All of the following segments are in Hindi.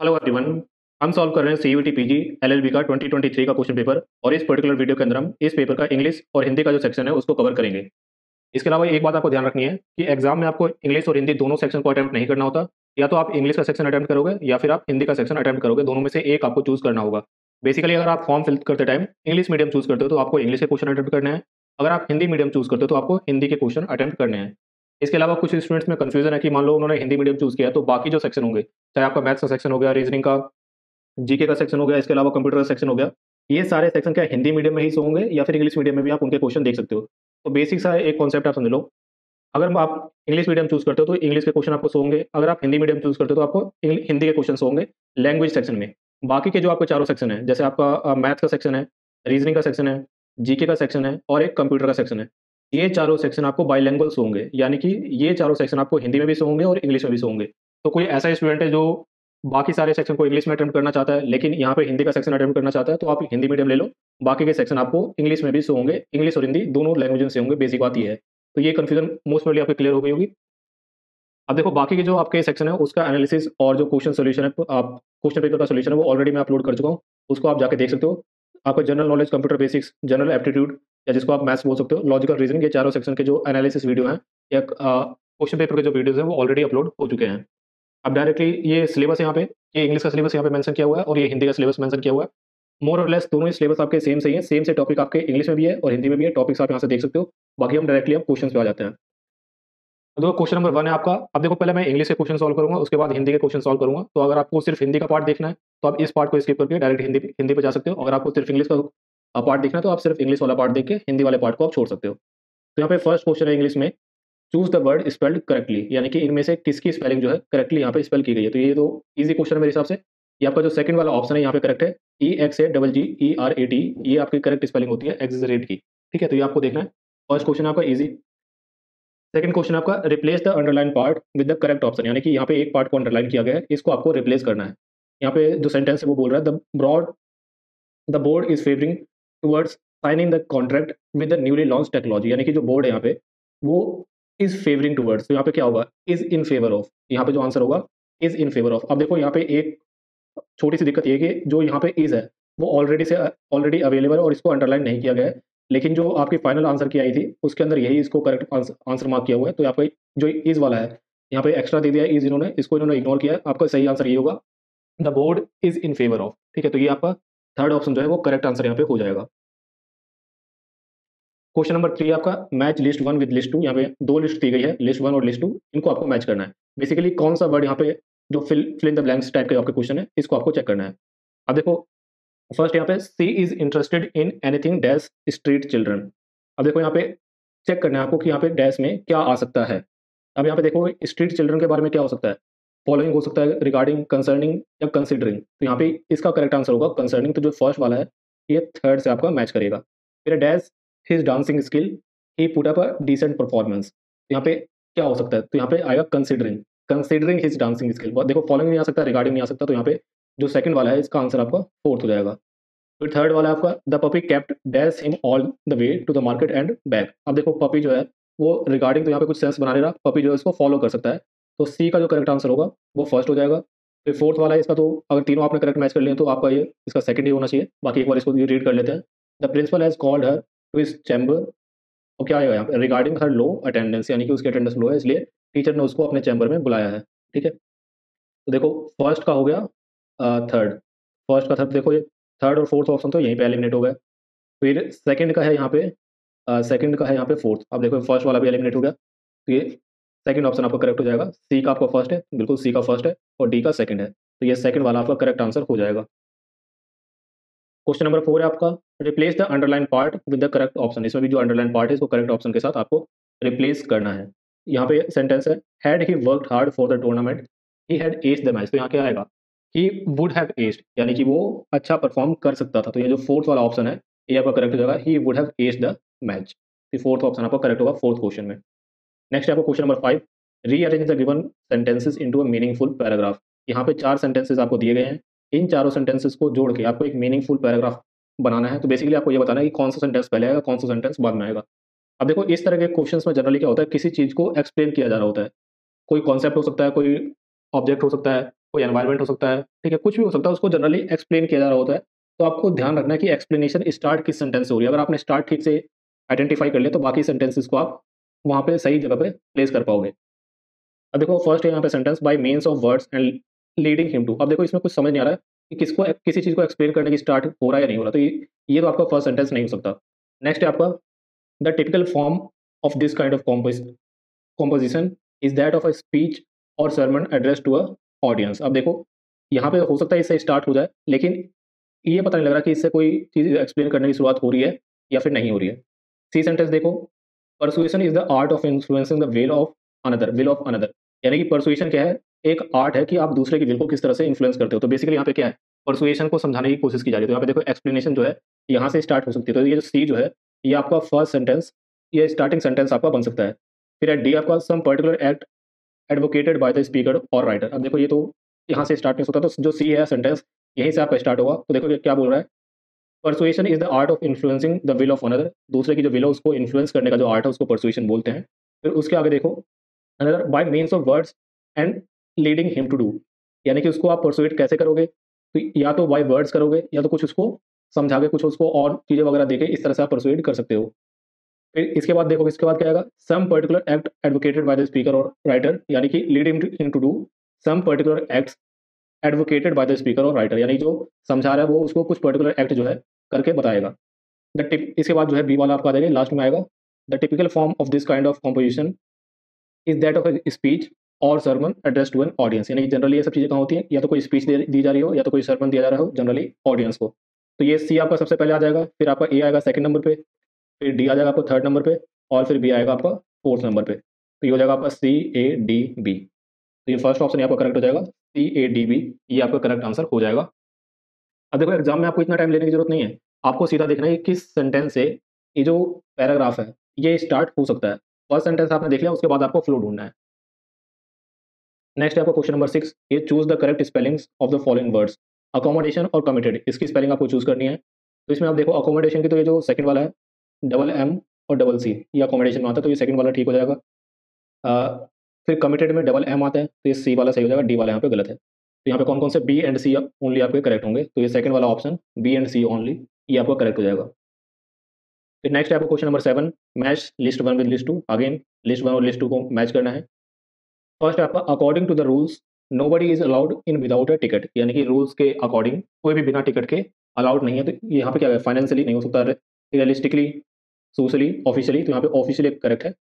Hello everyone. हम सॉल्व कर रहे हैं सीयूईटी पीजी एलएलबी का 2023 का क्वेश्चन पेपर और इस पर्टिकुलर वीडियो के अंदर हम इस पेपर का इंग्लिश और हिंदी का जो सेक्शन है उसको कवर करेंगे। इसके अलावा एक बात आपको ध्यान रखनी है कि एग्जाम में आपको इंग्लिश और हिंदी दोनों सेक्शन को अटेम्प्ट नहीं करना होता। या तो आप इंग्लिश का सेक्शन अटेम्प्ट करोगे या फिर आप हिंदी का सेक्शन अटेम्प्ट करोगे, दोनों में से एक आपको चूज करना होगा। बेसिकली अगर आप फॉर्म फिल करते टाइम इंग्लिश मीडियम चूज करते हो तो आपको इंग्लिश के क्वेश्चन अटेम्प्ट करने हैं। अगर आप हिंदी मीडियम चूज करते हो तो आपको हिंदी के क्वेश्चन अटेम्प्ट करने हैं। इसके अलावा कुछ स्टूडेंट्स में कंफ्यूजन है कि मान लो उन्होंने हिंदी मीडियम चूज किया तो बाकी जो सेक्शन होंगे, चाहे आपका मैथ्स का सेक्शन हो गया, रीजनिंग का, जीके का सेक्शन हो गया, इसके अलावा कंप्यूटर का सेक्शन हो गया, ये सारे सेक्शन क्या हिंदी मीडियम में ही होंगे या फिर इंग्लिश मीडियम में भी आप उनके क्वेश्चन देख सकते हो। तो बेसिक सा एक कॉन्सेप्ट आप समझ लो। अगर आप इंग्लिश मीडियम चूज करते हो तो इंग्लिश के क्वेश्चन आपको होंगे, अगर आप हिंदी मीडियम चूज करते हो तो आपको हिंदी के क्वेश्चन होंगे लैंग्वेज सेक्शन में। बाकी के जो आपके चारों सेक्शन है, जैसे आपका मैथ्स का सेक्शन है, रीजनिंग का सेक्शन है, जीके का सेक्शन है और एक कंप्यूटर का सेक्शन है, ये चारों सेक्शन आपको बाइलैंग्वेज होंगे, यानी कि ये चारों सेक्शन आपको हिंदी में भी होंगे और इंग्लिश में भी होंगे। तो कोई ऐसा स्टूडेंट है जो बाकी सारे सेक्शन को इंग्लिश में अटेम्प्ट करना चाहता है लेकिन यहाँ पे हिंदी का सेक्शन अटेम्प्ट करना चाहता है तो आप हिंदी मीडियम ले लो, बाकी के सेक्शन आपको इंग्लिश में भी होंगे, इंग्लिश और हिंदी दोनों लैंग्वेज से होंगे। बेसिक बात ये है। तो ये कंफ्यूजन मोस्ट प्रोबेबली आपकी क्लियर हो गई होगी। अब देखो बाकी के जो आपके सेक्शन है उसका एनालिसिस और जो क्वेश्चन सोल्यूशन है, आप क्वेश्चन पेपर का सोल्यूशन है वो ऑलरेडी मैं अपलोड कर चुका हूँ, उसको आप जाके देख सकते हो। आपका general knowledge, computer basics, general aptitude या जिसको आप मैथ्स बोल सकते हो, लॉजिकल रीजनिंग, ये चारों सेक्शन के जो एनालिसिस वीडियो हैं या क्वेश्चन पेपर के जो वीडियोज हैं वो ऑलरेडी अपलोड हो चुके हैं। अब डायरेक्टली ये सिलेबस यहाँ पे, ये इंग्लिश का सिलेबस यहाँ पे मेंशन किया हुआ है और ये हिंदी का सिलेबस मेंशन किया हुआ है। मोर और लेस दोनों ही सिलेबस आपके सेम से ही है, सेम से टॉपिक आपके इंग्लिश में भी है और हिंदी में भी है, टॉपिक्स आप यहाँ से देख सकते हो। बाकी हम डायरेक्टली अब क्वेश्चन पे आ जाते हैं। तो देखो क्वेश्चन नंबर 1 है आपका। अब देखो पहले मैं इंग्लिश के क्वेश्चन सॉल्व करूंगा, उसके बाद हिंदी के क्वेश्चन सॉल्व करूंगा। तो अगर आपको सिर्फ हिंदी का पार्ट देखना है तो आप इस पार्ट को स्किप करके डायरेक्ट हिंदी हिंदी पे जा सकते हो। अगर आपको सिर्फ इंग्लिश का पार्ट देखना है तो आप सिर्फ इंग्लिश वाला पार्ट देख के हिंदी वाले पार्ट को आप छोड़ सकते हो। तो यहाँ पे फर्स्ट क्वेश्चन है इंग्लिश में, choose the word spelled correctly, यानी कि इनमें से किसकी स्पेलिंग जो है करेक्टली यहाँ पे स्पेल की गई है। तो ये तो इजी क्वेश्चन है मेरे हिसाब से। ये आपका जो सेकंड वाला ऑप्शन है यहाँ पे करेक्ट है, EXAGGERAT, ये आपकी करेक्ट स्पेलिंग होती है एक्सरेट की। ठीक है, तो ये आपको देखना है। फर्स्ट क्वेश्चन आपका इजी। सेकंड क्वेश्चन आपका replace the underline part with the correct option, यानी कि यहाँ पे एक पार्ट को अंडरलाइन किया गया है, इसको आपको रिप्लेस करना है। यहाँ पे जो सेंटेंस है वो बोल रहा है the board is favouring towards signing the contract with the newly launch technology, यानी कि जो बोर्ड है यहाँ पे वो इज फेवरिंग टुवर्ड्स, तो यहाँ पे क्या होगा, इज इन फेवर ऑफ। यहाँ पे जो आंसर होगा इज इन फेवर ऑफ। अब देखो यहाँ पे एक छोटी सी दिक्कत ये है कि जो यहाँ पे इज है वो ऑलरेडी अवेलेबल है और इसको अंडरलाइन नहीं किया गया है, लेकिन जो आपकी फाइनल आंसर की आई थी उसके अंदर यही इसको करेक्ट आंसर मार्क किया हुआ है। तो आपका जो इज वाला है यहाँ पे एक्स्ट्रा दे दिया है इज, इन्होंने इसको इन्होंने इग्नोर किया है। आपका सही आंसर ये होगा the board is in favour of. ठीक है, तो ये आपका थर्ड ऑप्शन जो है वो करेक्ट आंसर यहाँ पे हो जाएगा। क्वेश्चन नंबर 3 आपका मैच लिस्ट 1 विद लिस्ट 2। यहाँ पे दो लिस्ट दी गई है, लिस्ट 1 और लिस्ट 2, इनको आपको मैच करना है। बेसिकली कौन सा वर्ड यहाँ पे जो fill in the blanks type के आपके क्वेश्चन है इसको आपको चेक करना है। अब देखो फर्स्ट यहाँ पे C is interested in anything dash street children. अब देखो यहाँ पे चेक करना है आपको कि यहाँ पे डैश में क्या आ सकता है। अब यहाँ पे देखो स्ट्रीट चिल्ड्रन के बारे में क्या हो सकता है, फॉलोइंग हो सकता है, रिगार्डिंग, कंसर्निंग या कंसिडरिंग। तो यहाँ पे इसका करेक्ट आंसर होगा कंसर्निंग। तो जो फर्स्ट वाला है ये थर्ड से आपका मैच करेगा। फिर dash his dancing skill he put up a decent performance. यहाँ पे क्या हो सकता है, तो यहाँ पे आएगा कंसिडरिंग हिज डांसिंग स्किल। देखो फॉलोइंग नहीं आ सकता, रिगार्डिंग नहीं आ सकता, तो यहाँ पे जो सेकंड वाला है इसका आंसर आपका फोर्थ हो जाएगा। फिर थर्ड वाला आपका the puppy kept dash him all the way to the market and back. अब देखो पपी जो है वो रिगार्डिंग, तो यहाँ पे कुछ सेंस बना ले रहा, पपी जो है उसको फॉलो कर सकता है, तो सी का जो करेक्ट आंसर होगा वो फर्स्ट हो जाएगा। फिर फोर्थ वाला है इसका, तो अगर तीनों आपने करेक्ट मैच कर लिए तो आपका ये इसका सेकंड ही होना चाहिए। बाकी एक बार इसको रीड कर लेते हैं। The principal has called her to his chamber. तो क्या आएगा यहाँ पे, रिगार्डिंग हर लो अटेंडेंस, यानी कि उसकी अटेंडेंस लो है इसलिए टीचर ने उसको अपने चैम्बर में बुलाया है। ठीक है, तो देखो फर्स्ट का हो गया थर्ड, फर्स्ट का थर्ड, देखो ये थर्ड और फोर्थ ऑप्शन तो यहीं पे एलिमिनेट हो गए। फिर सेकंड का है यहाँ पे सेकंड का है यहाँ पे फोर्थ। अब देखो फर्स्ट वाला भी एलिमिनेट हो गया, तो ये सेकंड ऑप्शन आपका करेक्ट हो जाएगा। सी का आपका फर्स्ट है, बिल्कुल सी का फर्स्ट है और डी का सेकंड है, तो ये सेकंड वाला आपका करेक्ट आंसर हो जाएगा। क्वेश्चन नंबर 4 है आपका replace the underline part with the correct option. इसमें भी जो अंडरलाइन पार्ट है इसको करेक्ट ऑप्शन के साथ आपको रिप्लेस करना है। यहाँ पे सेंटेंस है had he worked hard for the tournament he had aced the match. तो यहाँ क्या आएगा, ही वुड हैव एस्ड, यानी कि वो अच्छा परफॉर्म कर सकता था। तो ये जो फोर्थ वाला ऑप्शन है ये आपका करेक्ट हो जाएगा, he would have aced the match. तो फोर्थ ऑप्शन आपका करेक्ट होगा फोर्थ क्वेश्चन में। नेक्स्ट आपको question number 5, rearrange the given sentences into a meaningful paragraph. यहाँ पे 4 सेंटेंसेस आपको दिए गए हैं, इन चारों सेंटेंसेस को जोड़ के आपको एक मीनिंगफुल पैराग्राफ बनाना है। तो बेसिकली आपको ये बताना है कि कौन सा सेंटेंस पहले आएगा, कौन सा सेंटेंस बाद में आएगा। अब देखो इस तरह के क्वेश्चंस में जनरली क्या होता है, किसी चीज़ को एक्सप्लेन किया जा रहा होता है। कोई कॉन्सेप्ट हो सकता है, कोई ऑब्जेक्ट हो सकता है, कोई एनवायरनमेंट हो सकता है, ठीक है, कुछ भी हो सकता है, उसको जनरली एक्सप्लेन किया जा रहा होता है। तो आपको ध्यान रखना है कि एक्सप्लेनेशन स्टार्ट किस सेंटेंस से हो रही है। अगर आपने स्टार्ट ठीक से आइडेंटिफाई कर लिया तो बाकी सेंटेंसेस को आप वहाँ पे सही जगह पे प्लेस कर पाओगे। अब देखो फर्स्ट है यहाँ पे sentence by means of words and leading him to. अब देखो इसमें कुछ समझ नहीं आ रहा है कि किसको किसी चीज़ को एक्सप्लेन करने की स्टार्ट हो रहा है या नहीं हो रहा, तो ये तो आपका फर्स्ट सेंटेंस नहीं हो सकता। नेक्स्ट है आपका the typical form of this kind of composition is that of a speech or sermon addressed to a audience। अब देखो यहाँ पे हो सकता है इससे स्टार्ट हो जाए, लेकिन ये पता नहीं लग रहा कि इससे कोई चीज़ एक्सप्लेन करने की शुरुआत हो रही है या फिर नहीं हो रही है। सी सेंटेंस देखो, persuasion is the art of influencing the will of another. यानी कि परसुएशन क्या है, एक आर्ट है कि आप दूसरे की विल को किस तरह से इन्फ्लुएंस करते हो। तो बेसिकली यहाँ पे क्या है, परसुएशन को समझाने की कोशिश की जा रही है। तो यहाँ पे देखो एक्सप्लेनेशन जो है यहाँ से स्टार्ट हो सकती है। तो ये जो सी जो है ये आपका फर्स्ट सेंटेंस, ये स्टार्टिंग सेंटेंस आपका बन सकता है। फिर है डी आपका some particular act advocated by the speaker और राइटर। अब देखो ये तो यहाँ से स्टार्ट नहीं होता, तो जो सी है सेंटेंस यहीं से आपका स्टार्ट होगा। तो देखो ये क्या बोल रहा है, persuasion is the art of influencing the will of another. दूसरे की जो विल है उसको इन्फ्लुएंस करने का जो आर्ट है उसको परसुएशन बोलते हैं। फिर उसके आगे देखो another by means of words and leading him to do. यानी कि उसको आप परसुएट कैसे करोगे, तो या तो बाय वर्ड्स करोगे या तो कुछ उसको समझा के कुछ उसको और चीज़ें वगैरह देके इस तरह से आप परसुएट कर सकते हो। फिर इसके बाद देखो इसके बाद क्या आएगा, some particular act advocated by the speaker और राइटर। यानी कि lead him to do some particular acts advocated by the speaker और राइटर। यानी जो समझा रहा है वो उसको कुछ पर्टिकुलर एक्ट जो है करके बताएगा। द टिप इसके बाद जो है बी वाला आपका आ जाएगा, लास्ट में आएगा the typical form of this kind of composition is that of a speech और sermon address to an audience. यानी जनरली ये सब चीज़ें कहाँ होती हैं, या तो कोई स्पीच दी जा रही हो या तो कोई सरमन दिया जा रहा हो जनरली ऑडियंस को। तो ये सी आपका सबसे पहले आ जाएगा, फिर आपका ए आएगा सेकंड नंबर पे, फिर डी आ जाएगा आपको थर्ड नंबर पे, और फिर बी आएगा आपका फोर्थ नंबर पे। तो ये हो जाएगा आपका सी ए डी बी। तो ये फर्स्ट ऑप्शन आपका करेक्ट हो जाएगा, सी ए डी बी, ये आपका करेक्ट आंसर हो जाएगा। अब देखो एग्जाम में आपको इतना टाइम लेने की जरूरत नहीं है, आपको सीधा देखना है कि किस सेंटेंस से ये जो पैराग्राफ है ये स्टार्ट हो सकता है। फर्स्ट सेंटेंस आपने देख लिया, उसके बाद आपको फ्लो ढूंढना है। नेक्स्ट है आपको क्वेश्चन नंबर 6, ये choose the correct spellings of the following words. Accommodation और कमिटेड, इसकी स्पेलिंग आपको चूज करनी है। तो इसमें आप देखो अकोमोडेशन की, तो ये जो सेकंड वाला है डबल एम और डबल सी, ये अकोमोडेशन में आता है, तो ये सेकंड वाला ठीक हो जाएगा। फिर कमिटेड में डबल एम आता है, तो ये सी वाला सही हो जाएगा, डी वाला यहाँ पे गलत है। तो यहाँ पे कौन कौन से बी एंड सी ओनली आपके करेक्ट होंगे, तो ये सेकंड वाला option B and C only, ये आपका करेक्ट हो जाएगा। फिर नेक्स्ट है आपको question number 7, match list 1 with list 2। Again list 1 और लिस्ट 2 को मैच करना है। फर्स्ट आपका according to the rules nobody is allowed in without a ticket. यानी कि रूल्स के अकॉर्डिंग कोई भी बिना टिकट के अलाउड नहीं है। तो ये यहाँ पे क्या है, फाइनेंशियली नहीं हो सकता, रियलिस्टिकली, सोशली, ऑफिशियली। तो यहाँ पे ऑफिशियली करेक्ट है,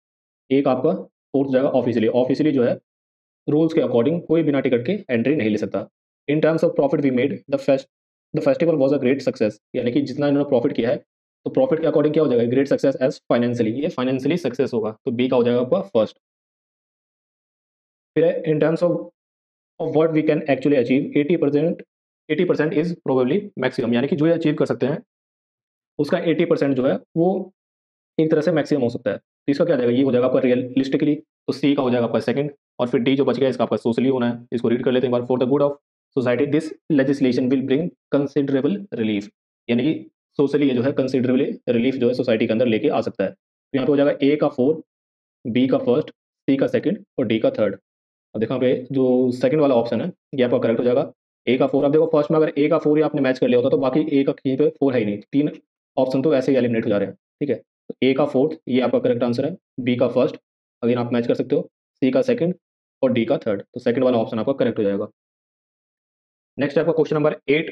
एक आपका फोर्थ जाएगा ऑफिशियली। ऑफिशियली जो है रूल्स के अकॉर्डिंग कोई बिना टिकट के एंट्री नहीं ले सकता। In terms of profit we made the festival was a great success. यानी कि जितना इन्होंने प्रॉफिट किया है तो प्रॉफिट के अकॉर्डिंग क्या हो जाएगा, ग्रेट सक्सेस एज फाइनेंशियली, ये फाइनेंशियली सक्सेस होगा, तो बी का हो जाएगा आपका फर्स्ट। फिर है in terms of what we can actually achieve 80% is probably maximum. यानी कि जो ये अचीव कर सकते हैं उसका 80% जो है वो एक तरह से मैक्सिमम हो सकता है। तो इसका क्या हो जाएगा, ये हो जाएगा आपका रियलिस्टिकली, तो सी का हो जाएगा आपका सेकंड। और फिर डी जो बच गया इसका आपका सोशली होना है। इसको रीड कर लेते हैं एक बार। For the good of society this legislation will bring considerable relief. यानी कि सोशली ये जो है कंसिडरेबल रिलीफ जो है सोसाइटी के अंदर लेके आ सकता है। तो यहाँ पे हो जाएगा ए का 4, बी का फर्स्ट, सी का सेकंड और डी का थर्ड। अब देखो यहाँ पे जो सेकंड वाला ऑप्शन है ये आपका करेक्ट हो जाएगा, ए का 4। अब देखो फर्स्ट में अगर ए का 4 ही आपने मैच कर लिया होता तो बाकी ए का कहीं पे 4 है ही नहीं, 3 ऑप्शन तो ऐसे ही एलिमिनेट हो जा रहे हैं। ठीक है, तो ए का 4 ये आपका करेक्ट आंसर है, बी का फर्स्ट अगेन आप मैच कर सकते हो, सी का सेकंड और डी का थर्ड। तो सेकंड वाला ऑप्शन आपका करेक्ट हो जाएगा। नेक्स्ट आपका क्वेश्चन नंबर 8,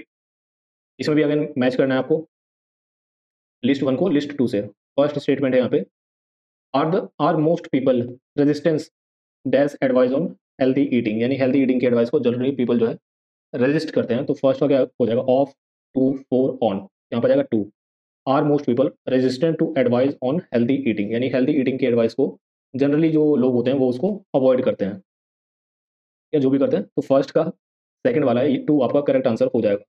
इसमें भी अगेन मैच करना है आपको लिस्ट 1 को लिस्ट 2 से। फर्स्ट स्टेटमेंट है यहाँ पे, are most people resistance dash advice on healthy eating. यानी हेल्थी ईटिंग की एडवाइस को जनरली पीपल जो है रेजिस्ट करते हैं। तो फर्स्ट का क्या हो जाएगा, ऑफ, टू, फोर, ऑन, यहाँ पर जाएगा to. Are most people resistant to advice on healthy eating. यानी हेल्थी ईटिंग की एडवाइस को जनरली जो लोग होते हैं वो उसको अवॉइड करते हैं या जो भी करते हैं। तो फर्स्ट का सेकंड वाला है, टू आपका करेक्ट आंसर हो जाएगा।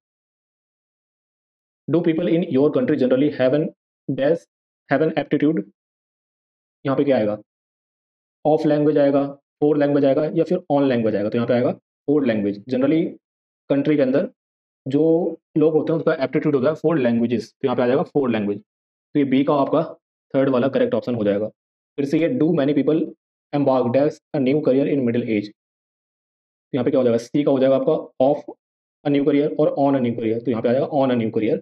Do people in your country generally have an aptitude, यहाँ पे क्या आएगा, ऑफ लैंग्वेज आएगा, फोर लैंग्वेज आएगा या फिर ऑन लैंग्वेज आएगा। तो यहाँ पे आएगा फोर लैंग्वेज। जनरली कंट्री के अंदर जो लोग होते हैं उसका एप्टीट्यूड होता है फोर लैंग्वेजेस, तो यहाँ पे आ जाएगा फोर लैंग्वेज। तो ये बी का आपका थर्ड वाला करेक्ट ऑप्शन हो जाएगा। फिर से ये do many people embark dash a new career in middle age. तो यहाँ पे क्या हो जाएगा, सी का हो जाएगा आपका ऑफ अ न्यू करियर और ऑन अ न्यू करियर, तो यहाँ पे आ जाएगा on a new career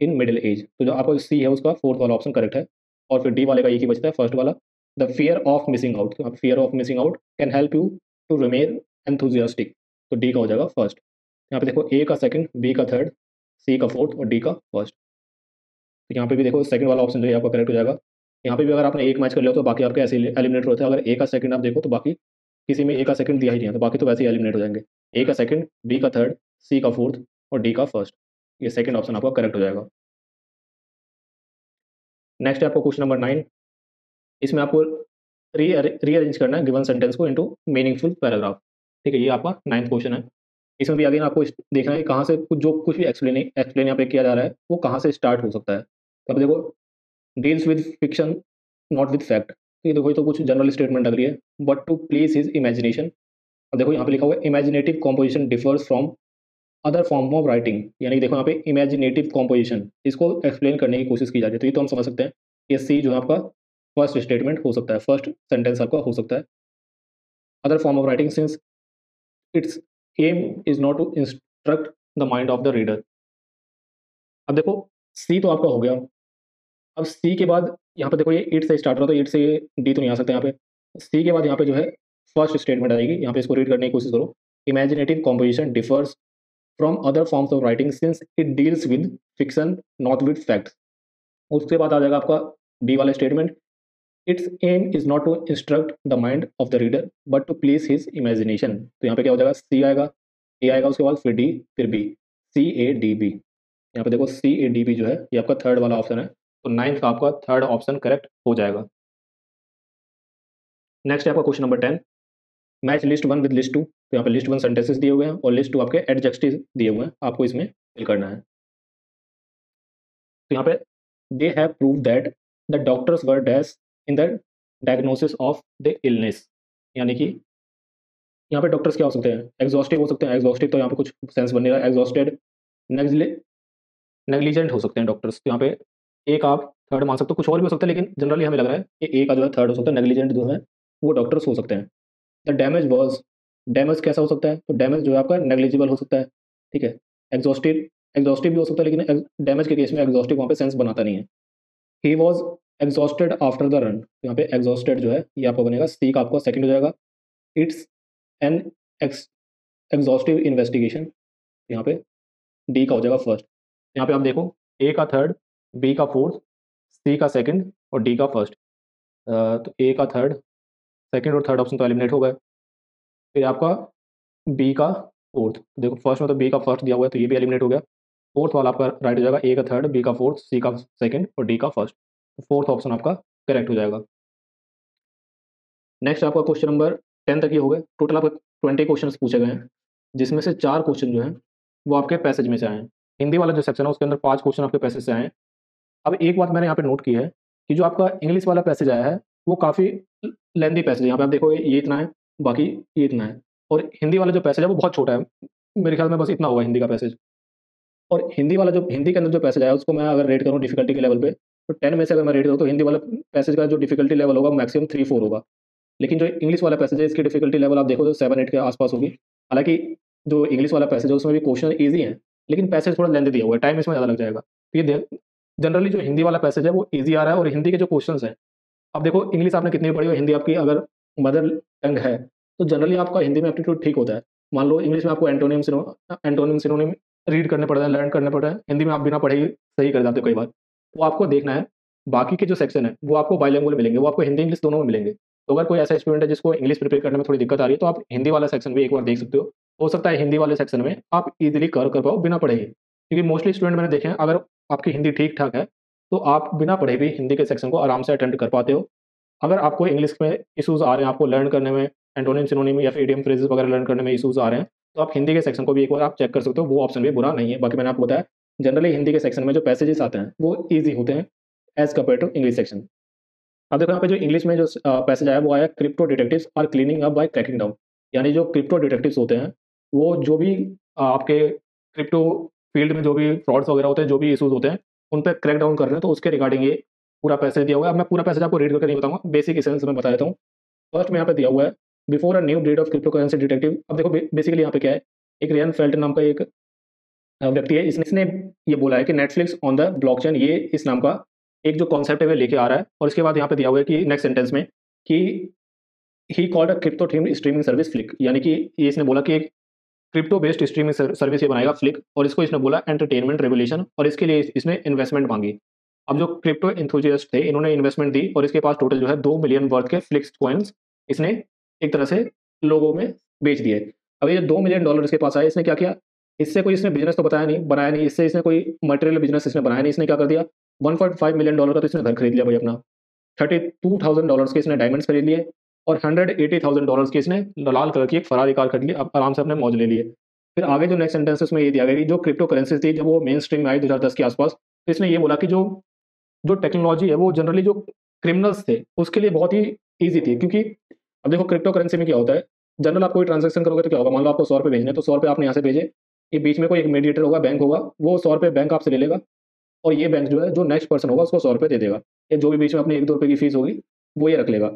in middle age. तो जो आपका सी है उसका फोर्थ वाला ऑप्शन करेक्ट है। और फिर डी वाले का एक ही बचता है, फर्स्ट वाला, the fear of missing out. तो fear of missing out can help you to remain enthusiastic, तो डी का हो जाएगा फर्स्ट। यहाँ पे देखो ए का सेकंड, बी का थर्ड, सी का फोर्थ और डी का फर्स्ट। तो यहाँ पे भी देखो सेकंड वाला ऑप्शन जो है आपका करेक्ट हो जाएगा। यहाँ पे भी अगर आपने एक मैच कर लिया तो बाकी आपके ऐसे एलिमिनेट होते हैं। अगर ए का सेकंड आप देखो तो बाकी किसी में ए का सेकंड दिया ही नहीं है, तो बाकी तो वैसे ही एलिमिनेट हो जाएंगे। ए का सेकंड, बी का थर्ड, सी का फोर्थ और डी का फर्स्ट, ये सेकंड ऑप्शन आपका करेक्ट हो जाएगा। नेक्स्ट है आपको क्वेश्चन नंबर 9। इसमें आपको रीअरेंज करना है गिवन सेंटेंस को इनटू मीनिंगफुल पैराग्राफ। ठीक है, ये आपका 9th क्वेश्चन है। इसमें भी अगेन आपको देखना है कहाँ से कुछ भी एक्सप्लेन यहाँ पे किया जा रहा है वो कहाँ से स्टार्ट हो सकता है। तो अब देखो, deals with fiction not with fact, तो ये देखो ये तो कुछ जनरल स्टेटमेंट लग रही है। But to please his imagination, अब देखो यहाँ पे लिखा हुआ है imaginative composition differs from other form of writing, यानी कि देखो यहाँ पे इमेजिनेटिव कॉम्पोजिशन, इसको एक्सप्लेन करने की कोशिश की जा रही है। तो ये तो हम समझ सकते हैं ये सी जो है आपका फर्स्ट स्टेटमेंट हो सकता है, फर्स्ट सेंटेंस आपका हो सकता है। Other form of writing since its aim is not to instruct the mind of the reader. अब देखो सी तो आपका हो गया। अब सी के बाद यहाँ पे देखो ये ईट से स्टार्ट हो रहा, तो ईट से डी तो नहीं आ सकता यहाँ पे। सी के बाद यहाँ पे जो है फर्स्ट स्टेटमेंट आएगी, यहाँ पे इसको रीड करने की कोशिश करो। Imaginative composition differs from other forms of writing since it deals with fiction not with facts. उसके बाद आ जाएगा आपका डी वाला स्टेटमेंट, its aim is not to instruct the mind of the reader but to please his imagination. तो यहाँ पे क्या हो जाएगा, सी आएगा, ए आएगा, उसके बाद फिर डी, फिर B, C A D B. यहाँ पे देखो सी ए डी बी जो है ये आपका थर्ड वाला ऑप्शन है, तो 9th का आपका थर्ड ऑप्शन करेक्ट हो जाएगा। नेक्स्ट है आपका question number 10, match list 1 with list 2। तो यहाँ पे लिस्ट 1 सेंटेंसेस दिए हुए हैं और लिस्ट 2 आपके एडजेक्टिव दिए हुए हैं, आपको इसमें फिल करना है। तो यहाँ पे they have prove that the doctors were dash in the diagnosis of the illness, यानी कि यहाँ पे डॉक्टर्स क्या हो सकते हैं, एग्जॉस्टिव हो सकते हैं। एग्जॉस्टिव तो यहाँ पे कुछ सेंस बन नहीं रहा, एग्जॉस्टेड, नेग्लिजेंट हो सकते हैं डॉक्टर्स। तो यहाँ पे एक आप थर्ड मान सकते हो, कुछ और भी हो सकता है, लेकिन जनरली हमें लग रहा है कि ए का जो है थर्ड हो सकता है, नेग्लिजेंट जो है वो डॉक्टर्स हो सकते हैं। द डैमेज वॉज, डैमेज कैसा हो सकता है, तो डैमेज जो है आपका नेग्लिजिबल हो सकता है। ठीक है, एग्जॉस्टिव, एग्जॉस्टिव भी हो सकता है, लेकिन डैमेज के केस में एग्जॉस्टिव वहाँ पे सेंस बनाता नहीं है। He was exhausted after the run, यहाँ पे एग्जॉस्टेड जो है ये आपका बनेगा, सी का आपका सेकंड हो जाएगा। इट्स एन एग्जॉस्टिव इन्वेस्टिगेशन, यहाँ पे डी का हो जाएगा फर्स्ट। यहाँ पे आप देखो ए का थर्ड, बी का फोर्थ, सी का सेकंड और डी का फर्स्ट। तो ए का थर्ड, सेकंड और थर्ड ऑप्शन तो एलिमिनेट हो गए। फिर आपका बी का फोर्थ, देखो फर्स्ट में तो बी का फर्स्ट दिया हुआ है तो ये भी एलिमिनेट हो गया। फोर्थ वाला आपका राइट हो जाएगा, ए का थर्ड, बी का फोर्थ, सी का सेकंड और डी का फर्स्ट। फोर्थ ऑप्शन आपका करेक्ट हो जाएगा। नेक्स्ट आपका क्वेश्चन नंबर 10 तक ये हो गए। टोटल आपके 20 क्वेश्चन पूछे गए हैं, जिसमें से 4 क्वेश्चन जो हैं वो आपके पैसेज में से आए हैं। हिंदी वाला जो सेक्शन है उसके अंदर 5 क्वेश्चन आपके पैसेज से आए हैं। अब एक बात मैंने यहाँ पे नोट की है कि जो आपका इंग्लिश वाला पैसेज आया है वो काफ़ी लेंदी पैसेज है। यहाँ पे आप देखो ये इतना है, बाकी ये इतना है। और हिंदी वाला जो पैसेज है वो बहुत छोटा है, मेरे ख्याल में बस इतना होगा हिंदी का पैसेज। और हिंदी वाला जो हिंदी के अंदर जो पैसेज आया उसको मैं अगर रेट करूँ डिफिकल्टी के लेवल पे, तो 10 में से अगर मैं रेट करूँ तो हिंदी वाला पैसेज का जो डिफिकल्टी लेवल होगा मैक्सिमम 3-4 होगा। लेकिन जो इंग्लिश वाला पैसेज है इसकी डिफिकल्टी लेवल आप देखो तो 7-8 के आसपास होगी। हालांकि जो इंग्लिश वाला पैसेज है उसमें भी क्वेश्चन ईजी है, लेकिन पैसेज थोड़ा लेंथ दिया हुआ है, टाइम इसमें ज़्यादा लग जाएगा। तो ये जनरली जो हिंदी वाला पैसेज है वो ईजी आ रहा है। और हिंदी के जो क्वेश्चन हैं, अब देखो इंग्लिश आपने कितनी पढ़ी हो, हिंदी आपकी अगर मदर टंग है तो जनरली आपका हिंदी में एप्टीट्यूड ठीक होता है। मान लो इंग्लिश में आपको एंटोनिम सिनोनिम रीड करने पड़ रहे हैं, लर्न करने पड़ रहे हैं, हिंदी में आप बिना पढ़े ही सही कर जाते हो कई बार। तो आपको देखना है बाकी के जो सेक्शन है वो आपको बाइलिंगुअल मिलेंगे, वो आपको हिंदी इंग्लिश दोनों में मिलेंगे। तो अगर कोई ऐसा स्टूडेंट है जिसको इंग्लिश प्रिपेयर करने में थोड़ी दिक्कत आ रही है तो आप हिंदी वाला सेक्शन भी एक बार देख सकते हो सकता है हिंदी वाले सेक्शन में आप इजीली कर पाओ बिना पढ़े ही। क्योंकि मोस्टली स्टूडेंट मैंने देखे हैं अगर आपकी हिंदी ठीक ठाक है तो आप बिना पढ़े भी हिंदी के सेक्शन को आराम से अटेंड कर पाते हो। अगर आपको इंग्लिश में इशूज़ आ रहे हैं, आपको लर्न करने में एंटोनिम सिनोनिम या फिर इडियम फ्रेजेस वगैरह लर्न करने में इशूज़ आ रहे हैं, तो आप हिंदी के सेक्शन को भी एक बार आप चेक कर सकते हो, वो ऑप्शन भी बुरा नहीं है। बाकी मैंने आपको बताया जनरली हिंदी के सेक्शन में जो पैसेजेस आते हैं वो ईजी होते हैं as compare to English section. अब देखो यहाँ पे जो इंग्लिश में जो पैसेज आया वो आया, crypto detectives are cleaning up by cracking down, यानी जो क्रिप्टो डिटेक्टिव्स होते हैं वो जो भी आपके क्रिप्टो फील्ड में जो भी फ्रॉड्स वगैरह होते हैं, जो भी इशूज़ होते हैं उन पर क्रैक डाउन कर रहे हैं, तो उसके रिगार्डिंग ये पूरा पैसेज दिया हुआ है। अब मैं पूरा पैसेज आपको रीड करके नहीं बताऊंगा, बेसिक एसेंस में बता देता हूँ। फर्स्ट में यहाँ पे दिया हुआ है before a new breed of crypto currency detective. अब देखो बेसिकली यहाँ पे क्या है, एक रियन फेल्ट नाम का एक व्यक्ति है, इसने ये बोला है कि नेटफ्लिक्स ऑन द ब्लॉकचेन, ये इस नाम का एक जो कॉन्सेप्ट है वो लेके आ रहा है। और इसके बाद यहाँ पे दिया हुआ है कि नेक्स्ट सेंटेंस में कि he called a crypto themed streaming service flick, यानी कि ये इसने बोला कि एक क्रिप्टो बेस्ड स्ट्रीमिंग सर्विस ये बनाएगा फ्लिक, और इसको इसने बोला एंटरटेनमेंट रेवोल्यूशन, और इसके लिए इसने इन्वेस्टमेंट मांगी। अब जो क्रिप्टो एंथुजियास्ट थे इन्होंने इन्वेस्टमेंट दी, और इसके पास टोटल जो है 2 मिलियन वर्थ के फ्लिक्स कॉइन्स इसने एक तरह से लोगों में बेच दिए। अब ये $2 मिलियन इसके पास आए, इसने क्या किया, इससे कोई इसने बिजनेस तो बताया नहीं, बनाया नहीं, इससे इसने कोई मटेरियल बिजनेस इसने बनाया नहीं, इसने क्या कर दिया, $1.5 मिलियन का तो इसने घर खरीद लिया भाई अपना, $32,000 के इसने डायमंड्स खरीद लिए, और $180,000 की इसने लाल कलर की एक फरारी कार खरीद ली, अब आराम से अपने मौज ले लिए। फिर आगे जो नेक्स्ट सेंटेंस में ये दिया गया कि जो क्रिप्टो करेंसीज थी जब वो मेन स्ट्रीम में आई 2010 के आसपास, तो इसने ये बोला कि जो जो टेक्नोलॉजी है वो जनरली जो क्रिमिनल्स थे उसके लिए बहुत ही ईजी थी, क्योंकि अब देखो क्रिप्टो करेंसी में क्या होता है, जनरल आप कोई ट्रांजेक्शन करोगे तो क्या होगा, मान लो आपको 100 रुपये भेजने, तो 100 रुपये आपने यहाँ से भेजे, ये बीच में कोई एक मीडिएटर होगा, बैंक होगा, वो 100 रुपये बैंक आपसे ले लेगा, और ये बैंक जो है जो नेक्स्ट पर्सन होगा उसको 100 रुपये दे देगा, या जो भी बीच में अपनी 1-2 रुपये की फीस होगी वो ये रख लेगा।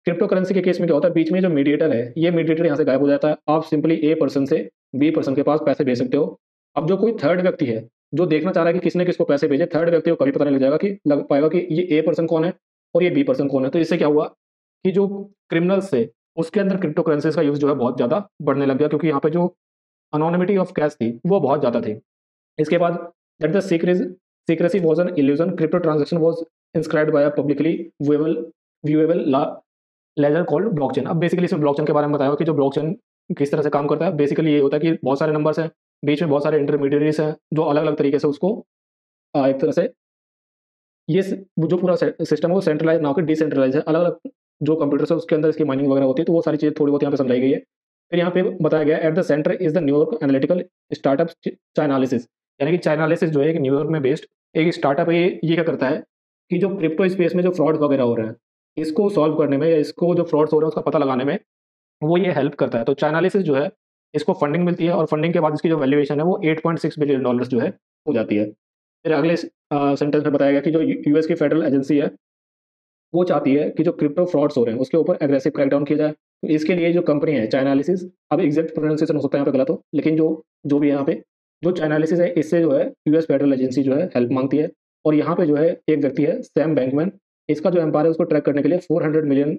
क्रिप्टो करेंसी के केस में क्या होता है, बीच में जो मीडिएटर है ये मीडिएटर यहाँ से गायब हो जाता है, आप सिंपली ए पर्सन से बी पर्सन के पास पैसे भेज सकते हो। अब जो कोई थर्ड व्यक्ति है जो देखना चाह रहा है कि किसने किसको पैसे भेजे, थर्ड व्यक्ति को कभी पता नहीं लग पाएगा कि ये ए पर्सन कौन है और ये बी पर्सन कौन है। तो इससे क्या हुआ कि जो क्रिमिनल्स थे उसके अंदर क्रिप्टो करेंसीज का यूज जो है बहुत ज़्यादा बढ़ने लग गया, क्योंकि यहाँ पे जो अनोनिमिटी ऑफ कैश थी वो बहुत ज़्यादा थी। इसके बाद that the secrecy was an illusion, crypto transaction was inscribed by a publicly viewable ledger called blockchain. अब बेसिकली इसमें ब्लॉकचेन के बारे में बताया कि जो ब्लॉकचेन किस तरह से काम करता है। बेसिकली ये होता है कि बहुत सारे नंबर्स हैं, बीच में बहुत सारे इंटरमीडियरीज हैं जो अलग अलग तरीके से उसको एक तरह से वो जो पूरा सिस्टम है वो सेंट्रलाइज ना होकर डिसेंट्रलाइज है, अलग अलग जो कंप्यूटर्स है उसके अंदर इसकी माइनिंग वगैरह होती है, तो वो सारी चीज़ें थोड़ी बहुत यहाँ पे समझाई गई है। फिर यहाँ पे बताया गया at the centre is the New York analytical startup Chainalysis, यानी कि चाइनालिसिस जो है एक न्यूयॉर्क में बेस्ड एक स्टार्टअप है। ये क्या करता है कि जो क्रिप्टो स्पेस में जो फ्रॉड वगैरह हो रहे हैं इसको सॉल्व करने में, या इसको जो फ्रॉड्स हो रहे हैं उसका पता लगाने में वो ये हेल्प करता है। तो चाइनालिसिस जो है इसको फंडिंग मिलती है, और फंडिंग के बाद इसकी जो वैल्यूएशन है वो $8.6 बिलियन जो है हो जाती है। फिर अगले सेंटेंस में बताया गया कि जो यूएस की फेडरल एजेंसी है वो चाहती है कि जो क्रिप्टो फ्रॉड्स हो रहे हैं उसके ऊपर एग्रेसिव क्रैकडाउन किया जाए। तो इसके लिए जो कंपनी है चाइनालिसिस, अब एग्जैक्ट प्रोनाउंसिएशन हो सकता है यहाँ पे गलत हो, लेकिन जो जो भी यहाँ पे जो चाइनालिसिस है इससे जो है यूएस फेडरल एजेंसी जो है हेल्प मांगती है। और यहाँ पे जो है एक व्यक्ति है सैम बैंकमैन, इसका जो एम्पायर है उसको ट्रैक करने के लिए $400 मिलियन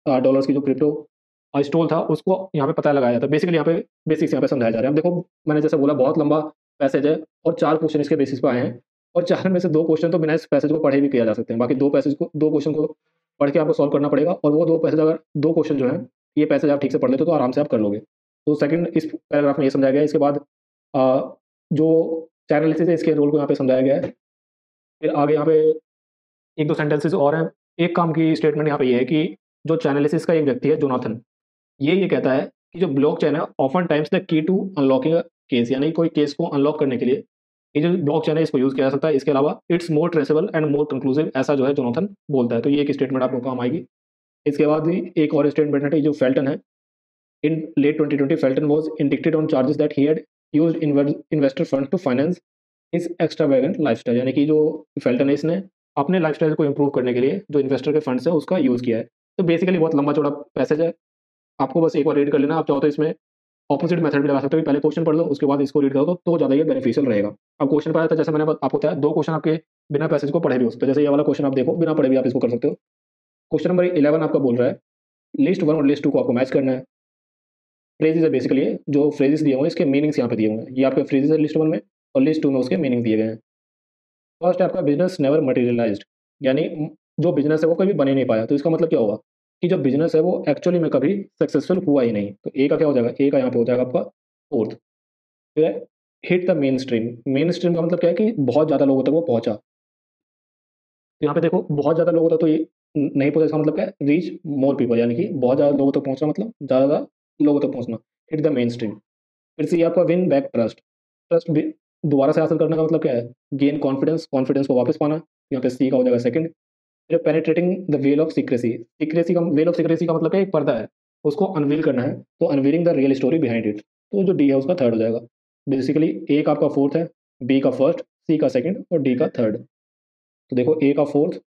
की जो क्रिप्टो स्टॉल था उसको यहाँ पे पता लगाया जाता है। बेसिकली यहाँ पे बेसिक्स यहाँ पे समझाया जा रहा है। अब देखो मैंने जैसे बोला बहुत लंबा पैसेज है और 4 क्वेश्चन इसके बेसिस पे आए हैं, और 4 में से 2 क्वेश्चन तो बिना इस पैसेज को पढ़े भी किया जा सकते हैं, बाकी 2 क्वेश्चन को पढ़ के आपको सॉल्व करना पड़ेगा, और वो 2 पैसेज अगर 2 क्वेश्चन जो है ये पैसेज आप ठीक से पढ़ लेते हो तो आराम से आप कर लोगे। तो सेकंड इस पैराग्राफ में ये समझाया गया है। इसके बाद जो चैनल एनालिसिस है इसके रोल को यहाँ पे समझाया गया है। फिर आगे यहाँ पे 1-2 सेंटेंसेस और हैं। एक काम की स्टेटमेंट यहाँ पे ये है कि जो चैनलिसिस का एक व्यक्ति है जोनाथन, ये कहता है कि जो ब्लॉकचेन है often times the key to unlocking a case, यानी कोई केस को अनलॉक करने के लिए ये जो ब्लॉकचेन है इसको यूज किया जा सकता है। इसके अलावा it's more traceable and more conclusive, ऐसा जो है जोनाथन बोलता है। तो ये एक स्टेटमेंट आपको काम आएगी। इसके बाद भी एक और स्टेटमेंट है जो फेल्टन है, in late 2020 Felton was indicted on charges that he had used investor fund to finance his extravagant lifestyle, यानी कि जो फेल्टन है इसने अपने लाइफस्टाइल को इंप्रूव करने के लिए जो इन्वेस्टर के फंड्स है उसका यूज किया है। तो बेसिकली बहुत लंबा चौड़ा पैसेज है, आपको बस एक बार रीड कर लेना। आप चाहो तो इसमें ऑपोजिट मेथड भी लगा सकते हो, पहले क्वेश्चन पढ़ लो उसके बाद इसको रीड करो तो ज़्यादा ये बेनिफिशियल रहेगा। अब क्वेश्चन पर आता है, जैसे मैंने आपको बताया 2 क्वेश्चन आपके बिना पैसेज को पढ़े भी हो सकते हैं। जैसे ये वाला क्वेश्चन आप देखो बिना पढ़े भी आप इसको कर सकते हो। क्वेश्चन नंबर 11 आपका बोल रहा है लिस्ट 1 और लिस्ट 2 को आपको मैच करना है। फ्रेजेस है बेसिकली, जो फ्रेजेस दिए हुए हैं इसके मीनिंग्स यहाँ पे दिए हुए हैं। ये आपके फ्रेजेस है लिस्ट 1 में, और लिस्ट 2 में उसके मीनिंग दिए गए हैं। फर्स्ट है आपका बिजनेस नेवर मटेरियलाइज्ड, यानी जो बिजनेस है वो कभी बन ही नहीं पाया। तो इसका मतलब क्या होगा कि जो बिजनेस है वो एक्चुअली में कभी सक्सेसफुल हुआ ही नहीं। तो ए का क्या हो जाएगा, ए का यहाँ पे हो जाएगा आपका फोर्थ। फिर है hit the main stream. Main stream का मतलब क्या है कि बहुत ज़्यादा लोगों तक वो पहुंचा। तो यहाँ पे देखो बहुत ज़्यादा लोगों तक तो ये नहीं पहुंचा, इसका मतलब क्या है रीच मोर पीपल, यानी कि बहुत ज़्यादा लोगों तक पहुंचना मतलब ज़्यादा लोगों तक पहुंचना। Hit the main stream. फिर से ये आपका विन बैक ट्रस्ट। ट्रस्ट दोबारा से हासिल करने का मतलब क्या है, गेन कॉन्फिडेंस, कॉन्फिडेंस को वापस पाना। यहाँ पे सी का हो जाएगा सेकंड। फिर penetrating the well of secrecy. Secrecy का वेल ऑफ सीक्रेसी का मतलब क्या है, एक पर्दा है उसको अनवील करना है, तो unveiling the real story behind it. तो जो डी है उसका थर्ड हो जाएगा। बेसिकली ए का आपका फोर्थ है, बी का फर्स्ट, सी का सेकंड और डी का थर्ड। तो देखो ए का फोर्थ,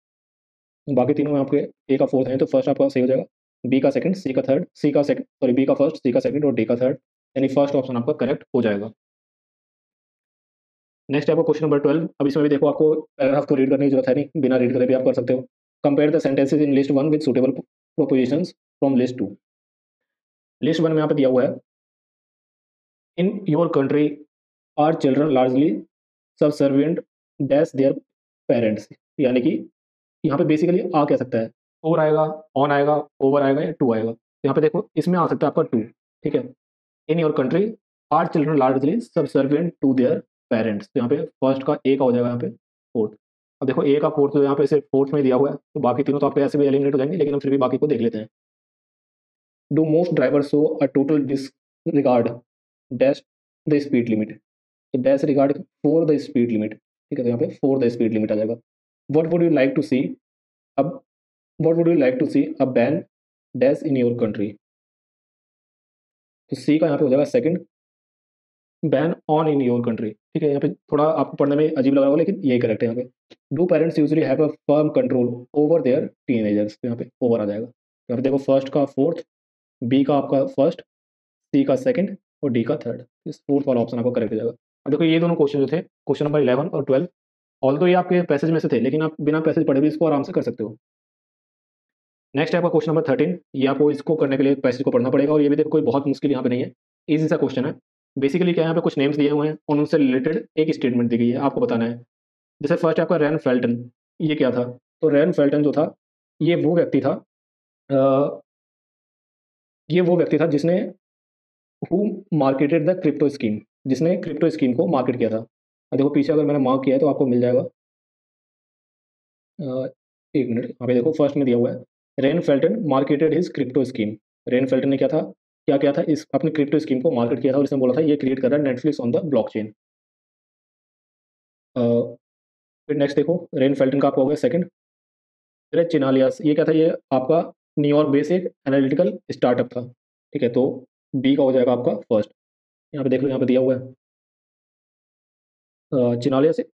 बाकी तीनों में आपके ए का फोर्थ है, तो फर्स्ट आपका सही हो जाएगा। बी का सेकंड, सी का थर्ड, सी का सेकंड, सॉरी बी का फर्स्ट, सी का सेकंड और डी का थर्ड, यानी फर्स्ट ऑप्शन आपका करेक्ट हो जाएगा। नेक्स्ट है आपका क्वेश्चन नंबर 12। अब इसमें भी देखो आपको पैराग्राफ को रीड करने की जरूरत है नहीं, बिना रीड करे भी आप कर सकते हो। Compare the sentences in list 1 with suitable prepositions from list 2। List 1 में यहाँ पे दिया हुआ है, in your country are children largely subservient dash their parents, यानी कि यहाँ पे बेसिकली आ क्या सकता है, और आएगा, ऑन आएगा, ओवर आएगा या टू आएगा। तो यहाँ पे देखो इसमें आ सकता है आपका टू, ठीक है। In your country are children largely subservient to their parents, तो यहाँ पे फर्स्ट का ए का हो जाएगा यहाँ पे फोर्थ। अब देखो ए का फोर्थ तो यहाँ पे सिर्फ फोर्थ में दिया हुआ है, तो बाकी तीनों तो आपके ऐसे भी एलिमिनेट हो जाएंगे, लेकिन हम फिर भी बाकी को देख लेते हैं। Do most driver show a total disregard dash the speed limit, तो dash regard for the speed limit, ठीक है। तो यहाँ पे फॉर द स्पीड लिमिट आ जाएगा। What would you like to see, अब what would you like to see a ban dash in your country, तो सी का यहाँ पे हो जाएगा second, ban on in your country, ठीक है। यहाँ पे थोड़ा आपको पढ़ने में अजीब लग रहा होगा, लेकिन यही करेक्ट है। यहाँ पे do parents usually have a firm control over their teenagers, तो यहाँ पे ओवर आ जाएगा। यहाँ पे देखो फर्स्ट का फोर्थ, बी का आपका फर्स्ट, सी का सेकंड और डी का थर्ड, इस फोर्थ वाला ऑप्शन आपको करेक्ट हो जाएगा। अब देखो ये दोनों क्वेश्चन जो थे, क्वेश्चन नंबर 11 और 12, ऑल तो ये आपके पैसेज में से थे, लेकिन आप बिना पैसेज पढ़े भी इसको आराम से कर सकते हो। नेक्स्ट है आपका क्वेश्चन नंबर 13। ये आपको इसको करने के लिए पैसेज को पढ़ना पड़ेगा, और ये भी देखो कोई बहुत मुश्किल यहाँ पे नहीं है, ईजी सा क्वेश्चन है। बेसिकली क्या है, यहाँ पे कुछ नेम्स दिए हुए हैं और उनसे रिलेटेड एक स्टेटमेंट दी गई है, आपको बताना है। जैसे फर्स्ट है आपका रैन फेल्टन, ये क्या था, तो रैन फेल्टन जो था, ये वो व्यक्ति था, अ, ये वो व्यक्ति था जिसने who marketed the crypto scheme, जिसने क्रिप्टो स्कीम को मार्केट किया था। अब देखो पीछे अगर मैंने मार्क किया है तो आपको मिल जाएगा, एक मिनट, यहाँ पे देखो फर्स्ट में दिया हुआ है, rain Felton marketed his crypto scheme. Rain Felton ने क्या किया था, इस अपनी क्रिप्टो स्कीम को मार्केट किया था, और इसने बोला था ये क्रिएट कर रहा है नेटफ्लिक्स ऑन द ब्लॉकचेन। फिर नेक्स्ट देखो, रेन फेल्टन का आपका हो गया सेकंड। फिर चिनालियास, ये क्या था, ये आपका न्यूयॉर्क बेस एक एनालिटिकल स्टार्टअप था, ठीक है। तो बी का हो जाएगा आपका फर्स्ट। यहाँ पे देख लो, यहाँ पे दिया हुआ है चिनालियास, एक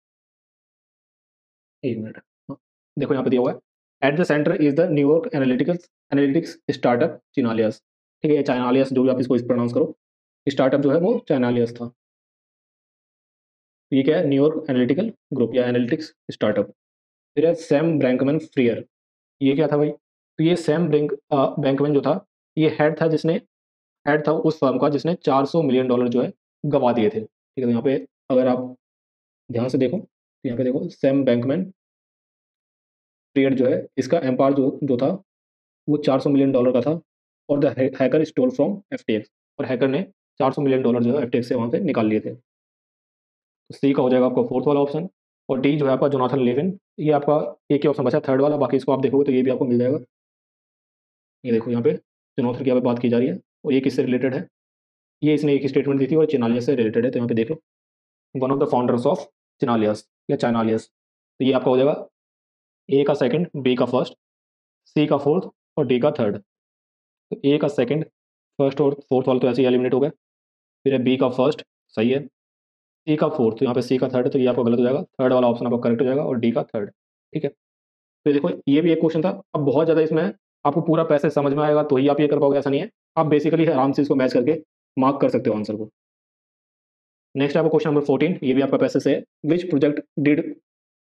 मिनट, हाँ, देखो यहाँ पे दिया हुआ है, at the centre is the New York analytics startup Chainalysis, ठीक है। चाइनालियस जो भी आप इसको प्रोनाउंस करो, स्टार्टअप जो है वो चाइनालियस था। ये क्या है, न्यूयॉर्क एनालिटिकल ग्रुप या एनालिटिक्स स्टार्टअप। फिर है सैम ब्रैंकमैन फ्रियर, ये क्या था भाई, तो ये सैम ब्रैंकमैन जो था, ये हेड था उस फर्म का जिसने $400 मिलियन जो है गवा दिए थे, ठीक है। तो यहाँ पे अगर आप ध्यान से देखो, तो यहाँ पे देखो सैम ब्रैंकमैन फ्रियर जो है, इसका एम्पायर जो था वो $400 मिलियन का था, और the hacker stole from FTX, और हैकर ने $400 मिलियन जो है एफटीएक्स से वहाँ से निकाल लिए थे। तो सी का हो जाएगा आपका फोर्थ वाला ऑप्शन, और डी जो है आपका जोनाथन लेविन, ये आपका एक ही ऑप्शन बचा थर्ड वाला, बाकी इसको आप देखोगे तो ये भी आपको मिल जाएगा। ये देखो यहाँ पे जोनाथन की यहाँ पे बात की जा रही है, और ये किससे रिलेटेड है, ये इसने एक स्टेटमेंट दी थी और चिनालियस से रिलेटेड है। तो यहाँ पे देख लो, one of the founders of Chainalysis या चाइनालियस, तो ये आपका हो जाएगा ए का सेकंड, बी का फर्स्ट, सी का फोर्थ और डी का थर्ड। तो ए का सेकंड, फर्स्ट और फोर्थ वाला तो ऐसे ही एलिमिनेट हो गए। फिर है बी का फर्स्ट, सही है, सी का फोर्थ, तो यहाँ पे सी का थर्ड है, तो ये आपका गलत हो जाएगा, थर्ड वाला ऑप्शन आपका करेक्ट हो जाएगा, और डी का थर्ड, ठीक है। तो देखो ये भी एक क्वेश्चन था। अब बहुत ज़्यादा इसमें आपको पूरा पैसेज समझ में आएगा तो ही आप ये कर पाओगे, ऐसा नहीं है, आप बेसिकली आराम से इसको मैच करके मार्क कर सकते हो आंसर को। नेक्स्ट आपका क्वेश्चन नंबर 14, ये भी आपका पैसेज है, which project did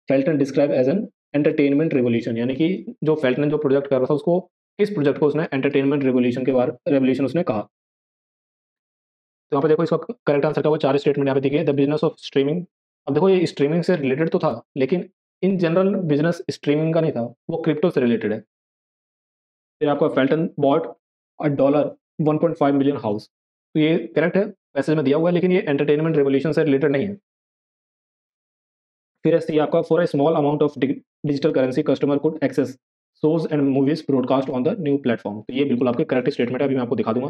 Felton describe as an entertainment revolution, यानी कि जो फेल्टन जो प्रोजेक्ट कर रहा था उसको, किस प्रोजेक्ट को उसने एंटरटेनमेंट रेवोल्यूशन के बारे रेवोल्यूशन उसने कहा। तो यहाँ पे देखो इसका करेक्ट आंसर का वो चार स्टेटमेंट यहाँ पे दिखे, द बिजनेस ऑफ स्ट्रीमिंग। अब देखो ये स्ट्रीमिंग से रिलेटेड तो था, लेकिन इन जनरल बिजनेस स्ट्रीमिंग का नहीं था, वो क्रिप्टो से रिलेटेड है। फिर आपका Felton bought a $1.5 million house, तो ये करेक्ट है, पैसेज में दिया हुआ है, लेकिन ये एंटरटेनमेंट रेवोल्यूशन से रिलेटेड नहीं है। फिर ऐसे आपका for a small amount of digital currency customer could access shows and movies broadcast on the new platform, तो ये बिल्कुल आपके करेक्ट स्टेटमेंट है, अभी मैं आपको दिखा दूंगा।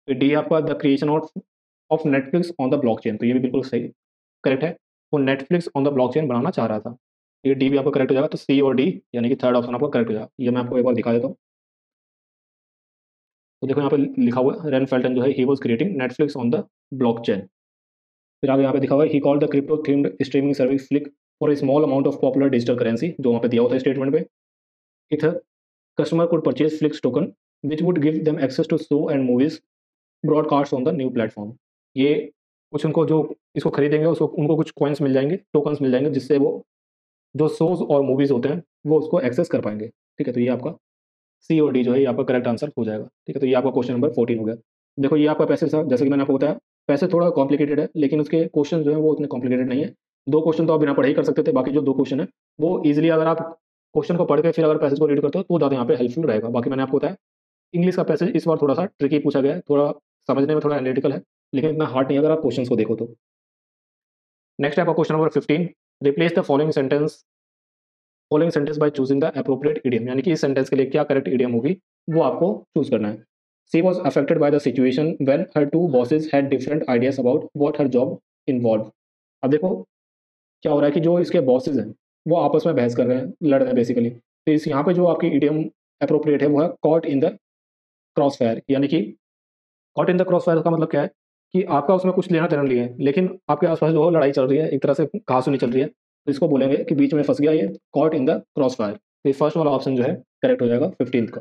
फिर डी आपका the creation of Netflix on the blockchain, तो ये भी बिल्कुल सही करेक्ट है, वो नेटफ्लिक्स ऑन द ब्लॉकचेन बनाना चाह रहा था। ये डी भी आपका करेक्ट हो जाएगा, तो सी और डी यानी कि थर्ड ऑप्शन आपका करेक्ट हो जाएगा। ये मैं आपको एक बार दिखा देता हूँ। तो देखो यहाँ पे लिखा हुआ है, रेन फेल्टन जो है he was creating Netflix on the blockchain. फिर आगे यहाँ पे दिखा हुआ है, he called the crypto themed streaming service Flick for a small amount of popular digital currency, जो वहाँ पे दिया होता है स्टेटमेंट पे, ether customer could purchase Flix token which would give them access to show and movies broadcast on the new platform. ये कुछ उनको जो इसको खरीदेंगे उसको उनको कुछ कॉइन्स मिल जाएंगे, टोकन्स मिल जाएंगे, जिससे वो जो शोज और मूवीज़ होते हैं वो उसको एक्सेस कर पाएंगे। ठीक है, तो ये आपका सी और डी जो है ये आपका करेक्ट आंसर हो जाएगा। ठीक है, तो ये आपका क्वेश्चन नंबर 14 हो गया। देखो ये आपका पैसे था, जैसे कि मैंने आपको बताया पैसे थोड़ा कॉम्प्लिकेटेड है, लेकिन उसके क्वेश्चन जो है वो उतने कॉम्प्लिकेटेड नहीं है। दो क्वेश्चन तो आप बिना पढ़े ही कर सकते थे, बाकी जो दो क्वेश्चन है वो ईजिली अगर आप क्वेश्चन को पढ़ के फिर अगर पैसेज को रीड करते हो तो ज़्यादा यहाँ पे हेल्पफुल रहेगा। बाकी मैंने आपको बताया इंग्लिश का पैसेज इस बार थोड़ा सा ट्रिकी पूछा गया है, थोड़ा समझने में थोड़ा एनालिटिकल है, लेकिन इतना हार्ड नहीं है अगर आप क्वेश्चन को देखो तो। नेक्स्ट है आपका question number 15, replace the following sentence by choosing the appropriate idiom, यानी कि इस सेंटेंस के लिए क्या करेक्ट इडियम होगी वो आपको चूज करना है। She was affected by the situation when her two bosses had different ideas about what her job involve. अब देखो क्या हो रहा है कि जो इसके बॉसेज हैं वो आपस में बहस कर रहे हैं, लड़ रहे हैं बेसिकली। तो इस यहाँ पे जो आपकी इडियम अप्रोप्रिएट है वो है caught in the cross fire, यानी कि caught in the cross fire का मतलब क्या है कि आपका उसमें कुछ लेना देना नहीं है, लेकिन आपके आसपास जो लड़ाई चल रही है, एक तरह से कहासुनी चल रही है, तो इसको बोलेंगे कि बीच में फंस गया ये, caught in the cross fire. तो ये फर्स्ट वाला ऑप्शन जो है करेक्ट हो जाएगा 15 का।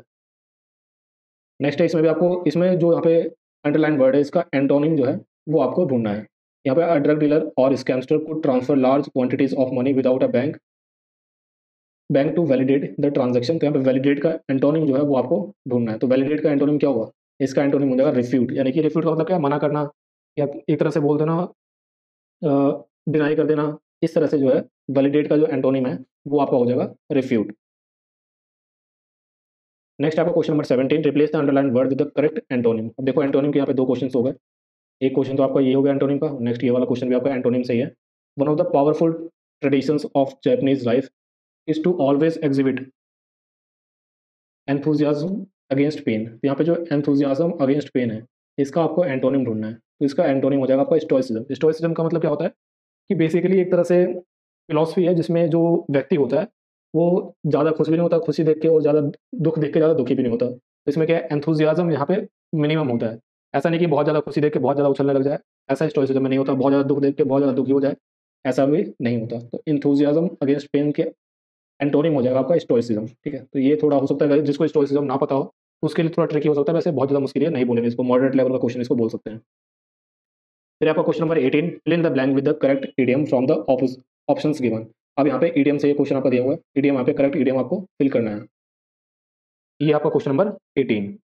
नेक्स्ट है इसमें भी आपको, इसमें जो यहाँ पे अंडरलाइन वर्ड है इसका एंटोनिम जो है वो आपको ढूंढना है। यहाँ पे ड्रग डीलर और scamster could transfer large quantities of money without a bank to validate the transaction. तो यहाँ पे वैलिडेट का एंटोनिम जो है वो आपको ढूंढना है। तो वैलिडेट का एंटोनिम क्या होगा, इसका एंटोनिम हो जाएगा रिफ्यूट, यानी कि रिफ्यूट का मतलब क्या है, मना करना या एक तरह से बोल देना, डिनाई कर देना। इस तरह से जो है वैलिडेट का जो एंटोनिम है वो आपका हो जाएगा रिफ्यूट। नेक्स्ट आपका question number 17, replace the underline word with the correct antonym. अब देखो एंटोनिम के यहाँ पे दो क्वेश्चन हो गए, एक क्वेश्चन तो आपका ये हो गया एंटोनिम का, नेक्स्ट ये वाला क्वेश्चन भी आपका एंटोनिम से ही है। One of the powerful traditions of Japanese life is to always exhibit enthusiasm against pain. तो यहाँ पे जो एंथुजियाज्म अगेंस्ट पेन है इसका आपको एंटोनिम ढूंढना है। तो इसका एंटोनिम हो जाएगा आपका स्टोइसिज्म। स्टोइसिज्म का मतलब क्या होता है कि बेसिकली एक तरह से फिलॉसफी है जिसमें जो व्यक्ति होता है वो ज़्यादा खुश भी नहीं होता खुशी देख के, और ज़्यादा दुख देख के ज़्यादा दुखी भी नहीं होता। तो इसमें क्या है, एंथुजियाज्म यहाँ पे मिनिमम होता है। ऐसा नहीं कि बहुत ज़्यादा खुशी देख के बहुत ज़्यादा उछलने लग जाए, ऐसा स्टोइसिज्म में नहीं होता। बहुत ज़्यादा दुख देख के बहुत ज़्यादा दुखी हो जाए, ऐसा भी नहीं होता। तो इंथुजियाज्म अगेंस्ट पेन के एंटोनिम हो जाएगा आपका स्टोइसिज्म। ठीक है, तो ये थोड़ा हो सकता है जिसको स्टोइसिज्म ना पता हो उसके लिए थोड़ा ट्रिकी हो सकता है, वैसे बहुत ज़्यादा मुश्किल है, नहीं बोलेंगे इसको, मॉडरेट लेवल का क्वेश्चन इसको बोल सकते हैं। फिर आपका question number 18, fill in the blank with the correct idiom from the options given. अब यहाँ पे ईडियम से ये क्वेश्चन आपका दिया हुआ है, ईडियम यहाँ पे करेक्ट ईडियम आपको फिल करना है। ये आपका क्वेश्चन नंबर 18,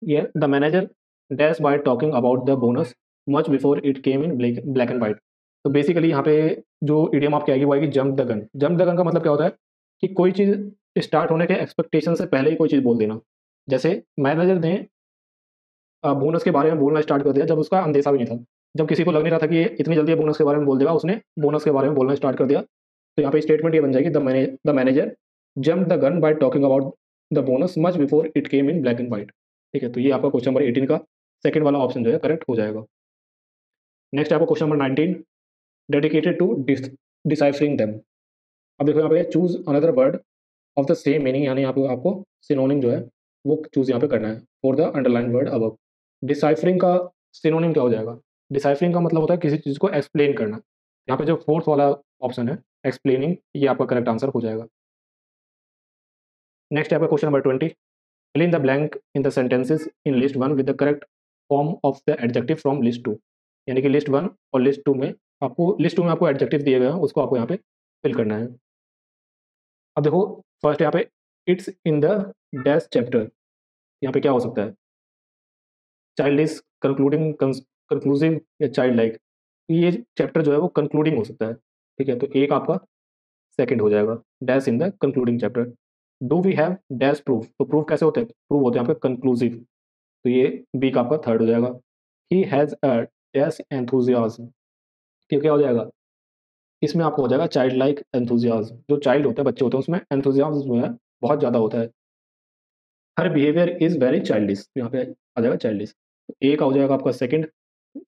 ये the manager dash by talking about the bonus much before it came in black and white. तो बेसिकली यहाँ पे जो ईडियम आपकी आएगी वो आएगी jump the gun. Jump the gun का मतलब क्या होता है कि कोई चीज़ स्टार्ट होने के एक्सपेक्टेशन से पहले ही कोई चीज़ बोल देना। जैसे मैनेजर ने बोनस के बारे में बोलना स्टार्ट कर दिया जब उसका अंदेशा भी नहीं था, जब किसी को लग नहीं रहा था कि ये इतनी जल्दी बोनस के बारे में बोल देगा, उसने बोनस के बारे में बोलना स्टार्ट कर दिया। तो यहाँ पे स्टेटमेंट ये बन जाएगी, the manager jump the gun bye talking about the bonus much before it came in black and white. ठीक है, तो ये आपका क्वेश्चन नंबर 18 का सेकंड वाला ऑप्शन जो है करेक्ट हो जाएगा। नेक्स्ट आपका question number 19, dedicated to deciphering them. अब देखो यहाँ पे choose another word of the same meaning, यानी यहाँ पे आपको सिनोनिम जो है वो चूज यहाँ पे करना है for the underline word above. Deciphering का सिनोनिम क्या हो जाएगा, डिसाइफरिंग का मतलब होता है किसी चीज़ को एक्सप्लेन करना। यहाँ पे जो फोर्थ वाला ऑप्शन है एक्सप्लेनिंग, ये आपका करेक्ट आंसर हो जाएगा। नेक्स्ट है आपका question number 20, fill in the blank in the sentences in list 1 with the correct form of the adjective from list 2। यानी कि लिस्ट 1 और लिस्ट 2 में आपको एडजेक्टिव दिए गए हैं, उसको आपको यहाँ पे फिल करना है। अब देखो फर्स्ट यहाँ पे it's in the dash chapter, यहाँ पे क्या हो सकता है, चाइल्ड इज कंक्लूडिंग, कंक्लूसिव या चाइल्ड लाइक। ये चैप्टर जो है वो कंक्लूडिंग हो सकता है। ठीक है, तो एक आपका सेकंड हो जाएगा, dash in the concluding chapter. Do we have dash proof, तो प्रूफ कैसे होते हैं, प्रूफ होते हैं यहाँ पे कंक्लूसिव, तो ये बी का आपका थर्ड हो जाएगा। He has a dash enthusiasm, तो क्या हो जाएगा, इसमें आपको हो जाएगा चाइल्ड लाइक एंथुजियाज्म। जो चाइल्ड होते हैं, बच्चे होते हैं, उसमें एंथुजियाज्म जो है बहुत ज़्यादा होता है। हर बिहेवियर इज वेरी चाइल्डिश, तो यहाँ पे आ जाएगा चाइल्डिश। ए का हो जाएगा आपका सेकंड,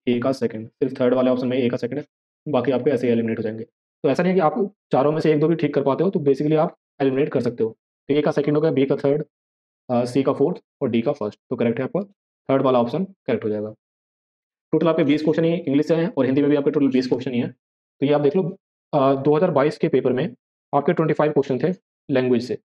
ए का सेकंड, सिर्फ थर्ड वाले ऑप्शन में ए का सेकंड है, बाकी आपके ऐसे एलिमिनेट हो जाएंगे। तो ऐसा नहीं है कि आप चारों में से एक दो भी ठीक कर पाते हो, तो बेसिकली आप एलिमिनेट कर सकते हो। तो ए का सेकंड हो गया, बी का थर्ड, सी का फोर्थ और डी का फर्स्ट, तो करेक्ट है आपका थर्ड वाला ऑप्शन करेक्ट हो जाएगा। टोटल आपके 20 क्वेश्चन ही इंग्लिश से हैं और हिंदी में भी आपके टोटल 20 क्वेश्चन ही हैं। तो ये आप देख लो 2022 के पेपर में आपके 25 क्वेश्चन थे लैंग्वेज से,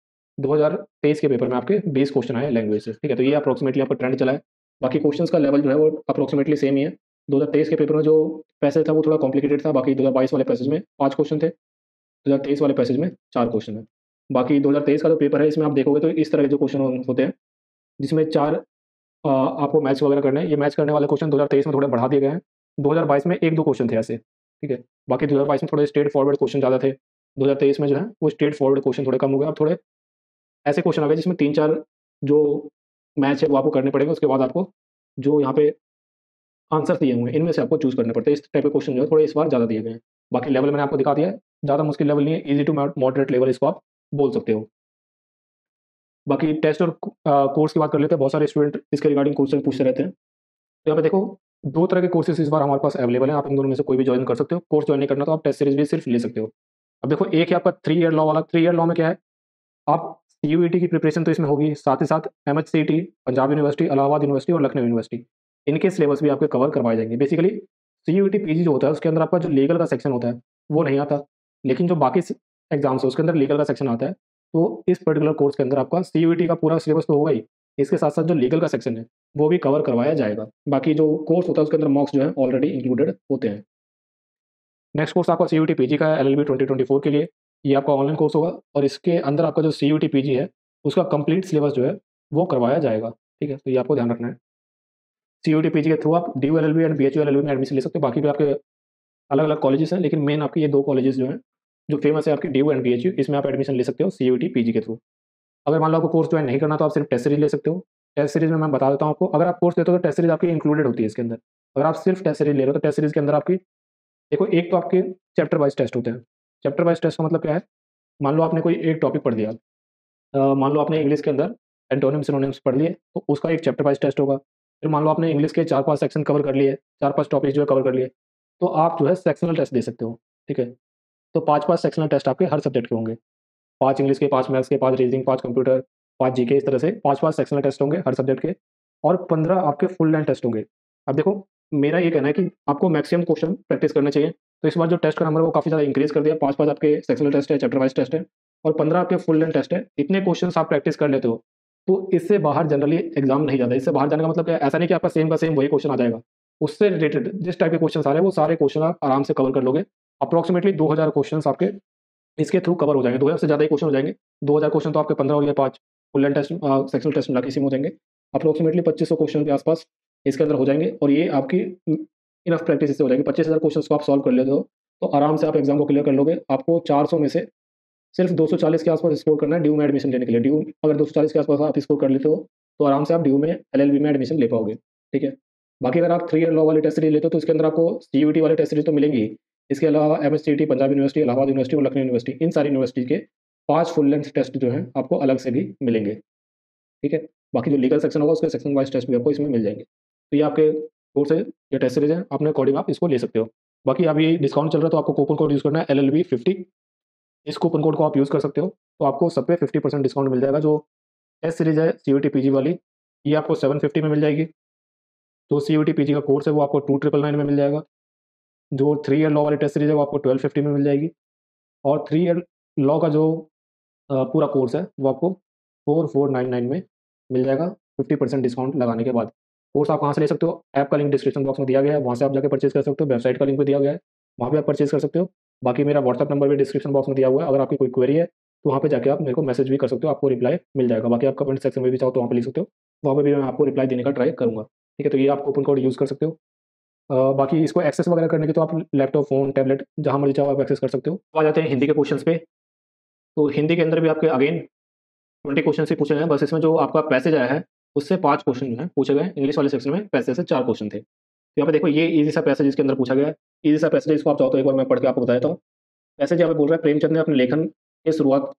2023 के पेपर में आपके 20 क्वेश्चन आए लैंग्वेज से, ठीक है। तो ये अप्रोक्सीमेटली आपका ट्रेंड चला है। बाकी क्वेश्चंस का लेवल जो है वो अप्रोक्सीमेटली सेम ही है। 2023 के पेपर में जो पैसेज था वो थोड़ा कॉम्प्लिकेटेड था, बाकी 2022 वाले पैसेज में 5 क्वेश्चन थे, 2023 वाले पैसेज में 4 क्वेश्चन है। बाकी 2023 का जो पेपर है इसमें आप देखोगे तो इस तरह के जो क्वेश्चन होते हैं, जिसमें 4 आपको मैथ्स वगैरह करने हैं। ये मैथ्स करने वाले क्वेश्चन 2023 में थोड़े बढ़ा दिए गए हैं। 2022 में 1-2 क्वेश्चन थे ऐसे, ठीक है। बाकी 2022 में थोड़े स्ट्रेट फॉरवर्ड क्वेश्चन ज़्यादा थे। 2023 में जो है वो स्ट्रेट फॉरवर्ड क्वेश्चन थोड़े कम हो गए। अब थोड़े ऐसे क्वेश्चन आ गए जिसमें 3-4 जो मैच है वो आपको करने पड़ेंगे। उसके बाद आपको जो यहाँ पे आंसर दिए हुए हैं इनमें से आपको चूज़ करने पड़ते हैं। इस टाइप के क्वेश्चन जो है थोड़े इस बार ज़्यादा दिए गए हैं। बाकी लेवल मैंने आपको दिखा दिया है, ज़्यादा मुश्किल लेवल नहीं है, ईज़ी टू मॉडरेट लेवल इसको आप बोल सकते हो। बाकी टेस्ट और कोर्स की बात कर लेते हैं। बहुत सारे स्टूडेंट इसके रिगार्डिंग क्वेश्चन पूछते रहते हैं। तो यहाँ पे देखो 2 तरह के कोर्सेज़ इस बार हमारे पास अवेलेबल हैं। आप इन दोनों में से कोई भी जॉइन कर सकते हो। कोर्स जॉइन नहीं करना तो आप टेस्ट सीरीज़ भी सिर्फ ले सकते हो। अब देखो एक है आपका 3 ईयर लॉ वाला। 3 ईयर लॉ में क्या है, आप सीयूईटी की प्रिपरेशन तो इसमें होगी, साथ ही साथ MHCET, Punjab university, Allahabad university और लखनऊ यूनिवर्सिटी, इनके सिलेबस भी आपके कवर करवाए जाएंगे। बेसिकली सीयूईटी पीजी जो होता है उसके अंदर आपका जो लीगल का सेक्शन होता है वो नहीं आता, लेकिन जो बाकी एग्जाम्स है उसके अंदर लीगल का सेक्शन आता है। तो इस पर्टिकुलर कोर्स के अंदर आपका सीयूईटी का पूरा सिलेबस तो होगा ही, इसके साथ साथ जो लीगल का सेक्शन है वो भी कवर करवाया जाएगा। बाकी जो कोर्स होता है उसके अंदर मॉक्स जो है ऑलरेडी इंक्लूडेड होते हैं। नेक्स्ट कोर्स आपका सीयूटी पीजी का है एलएलबी 2024 के लिए। ये आपका ऑनलाइन कोर्स होगा और इसके अंदर आपका जो सीयूटी पीजी है उसका कंप्लीट सिलेबस जो है वो करवाया जाएगा, ठीक है। तो ये आपको ध्यान रखना है। सीयूटी पीजी के थ्रू आप D LLB and BHU LLB में एडमिशन ले सकते हो। बाकी भी आपके अलग अलग कॉलेजेस हैं, लेकिन मेन आपके ये 2 कॉलेजेस जो हैं जो फेमस है आपकी डी एंड बीएचयू, इसमें आप एडमिशन ले सकते हो सीयूटी पीजी के थ्रू। अगर मान लो आपको कोर्स ज्वाइन नहीं करना तो आप सिर्फ टेस्ट सीरीज ले सकते हो। टेस्ट सीरीज में मैं बता देता हूँ आपको, अगर आप कोर्स लेते हो तो टेस्ट सीरीज आपकी इंक्लूडेड होती है इसके अंदर। अगर आप सिर्फ टेस्ट सीरीज ले रहे हो तो टेस्ट सीरीज के अंदर आपकी देखो एक तो आपके चैप्टर वाइज टेस्ट होते हैं। चैप्टर वाइज टेस्ट का मतलब क्या है, मान लो आपने कोई एक टॉपिक पढ़ दिया, मान लो आपने इंग्लिश के अंदर एंटोनिम सिनोनिम्स पढ़ लिए तो उसका एक चैप्टर वाइज टेस्ट होगा। फिर मान लो आपने इंग्लिश के 4-5 सेक्शन कवर कर लिए, 4-5 टॉपिक जो है कवर कर लिए, तो आप जो है सेक्शनल टेस्ट दे सकते हो, ठीक है। तो 5-5 सेक्शनल टेस्ट आपके हर सब्जेक्ट के होंगे। 5 इंग्लिश के, 5 मैथ्स के, 5 रीजनिंग, 5 कंप्यूटर, 5 जीके, इस तरह से 5-5 सेक्शनल टेस्ट होंगे हर सब्जेक्ट के और 15 आपके फुल लेंथ टेस्ट होंगे। अब देखो मेरा ये कहना है कि आपको मैक्सिमम क्वेश्चन प्रैक्टिस करने चाहिए। तो इस बार जो टेस्ट का नंबर है वो काफ़ी ज़्यादा इंक्रीज़ कर दिया। 5-5 आपके सेक्शनल टेस्ट है, चैप्टर वाइज टेस्ट है और 15 आपके फुल लेंथ टेस्ट है। इतने क्वेश्चंस आप प्रैक्टिस कर लेते हो तो इससे बाहर जनरली एग्जाम नहीं जाता। इससे बाहर जाने का मतलब क्या है, ऐसा नहीं कि आपका सेम का सेम वही क्वेश्चन आ जाएगा। उससे रिलेटेड जिस टाइप के क्वेश्चन आ रहे हैं वो सारे क्वेश्चन आप आराम से कवर कर लोगे। अप्रॉक्सीमेटली 2000 क्वेश्चन आपके इसके थ्रू कवर हो जाएंगे। 2000 से ज़्यादा ही क्वेश्चन हो जाएंगे। 2000 क्वेश्चन तो आपके 15 हो गए, 5 full and test sectional test मिला के इसी में हो जाएंगे। अप्रोक्सीमेटली 2500 क्वेश्चन के आसपास इसके अंदर हो जाएंगे और ये आपकी इनफ प्रैक्टिस इससे हो जाएगी। 25,000 क्वेश्चन को आप सॉल्व कर लेते हो तो आराम से आप एग्जाम को क्लियर कर लोगे। आपको 400 में से सिर्फ 240 के आसपास स्कोर करना है ड्यू में एडमिशन लेने के लिए। ड्यू अगर 240 के आसपास आप स्कोर कर लेते हो तो आराम से आप ड्यू में एलएलबी में एडमिशन ले पाओगे, ठीक है। बाकी अगर आप 3 ईयर लॉ वाली टेस्ट सीरीज लेते हो तो इसके अंदर आपको सीयूटी वाले टेस्ट सीरीज तो मिलेंगी ही। इसके अलावा एमएससीईटी, पंजाब यूनिवर्सिटी, इलाहाबाद यूनिवर्सिटी और लखनऊ यूनिवर्सिटी, इन सारी यूनिवर्सिटी के 5 फुल लेंथ टेस्ट जो हैं आपको अलग से भी मिलेंगे, ठीक है। बाकी जो लीगल सेक्शन होगा उसके सेक्शन वाइज टेस्ट भी आपको इसमें मिल जाएंगे। तो ये आपके कोर्स है या टेस्ट सीरीज है, अपने अकॉर्डिंग आप इसको ले सकते हो। बाकी अभी डिस्काउंट चल रहा है तो आपको कूपन कोड यूज़ करना है LLB50। इस कूपन कोड को आप यूज़ कर सकते हो तो आपको सब पे 50% डिस्काउंट मिल जाएगा। जो टेस्ट सीरीज है सीयूटी पीजी वाली ये आपको 750 में मिल जाएगी। जो सीयूटी पीजी का कोर्स है वो आपको 2999 में मिल जाएगा। जो 3 ईयर लॉ वाली टेस्ट सीरीज है वो आपको 1250 में मिल जाएगी और 3 ईयर लॉ का जो पूरा कोर्स है वो आपको 4499 में मिल जाएगा 50% डिस्काउंट लगाने के बाद। कोर्स आप कहाँ से ले सकते हो, ऐप का लिंक डिस्क्रिप्शन बॉक्स में दिया गया है, वहाँ से आप जाकर परचेज कर सकते हो। वेबसाइट का लिंक भी दिया गया है, वहाँ भी आप परचेज कर सकते हो। बाकी मेरा व्हाट्सअप नंबर भी डिस्क्रिप्शन बॉक्स में दिया हुआ है। अगर आपकी कोई क्वेरी है तो वहाँ पे जाके आप मेरे को मैसेज भी कर सकते हो, आपको रिप्लाई मिल जाएगा। बाकी आप कमेंट सेक्शन में भी चाहो तो वहाँ पे लिख सकते हो, वहाँ पे भी मैं आपको रिप्लाई देने का ट्राई करूँगा, ठीक है। तो ये आप कूपन कोड यूज़ कर सकते हो। बाकी इसको एक्सेस वगैरह करने की तो आप लैपटॉप, फ़ोन, टैबलेट जहाँ मर्जी चाहो आप एक्सेस कर सकते हो। अब आ जाते हैं हिंदी के क्वेश्चंस पे। तो हिंदी के अंदर भी आपके अगेन 20 क्वेश्चन ही पूछे गए हैं। बस इसमें जो आपका पैसेज आया है उससे 5 क्वेश्चन जो हैं पूछे गए हैं। इंग्लिश वाले सेक्शन में पैसेज से 4 क्वेश्चन थे। तो यहाँ पे देखो ये ईजी सा पैसेज इसके अंदर पूछा गया है। ईजी सा पैसेज इसको आप चाहो तो एक बार मैं पढ़ के आपको बता देता हूँ। पैसेज यहाँ पे बोल रहा है, प्रेमचंद ने अपने लेखन की शुरुआत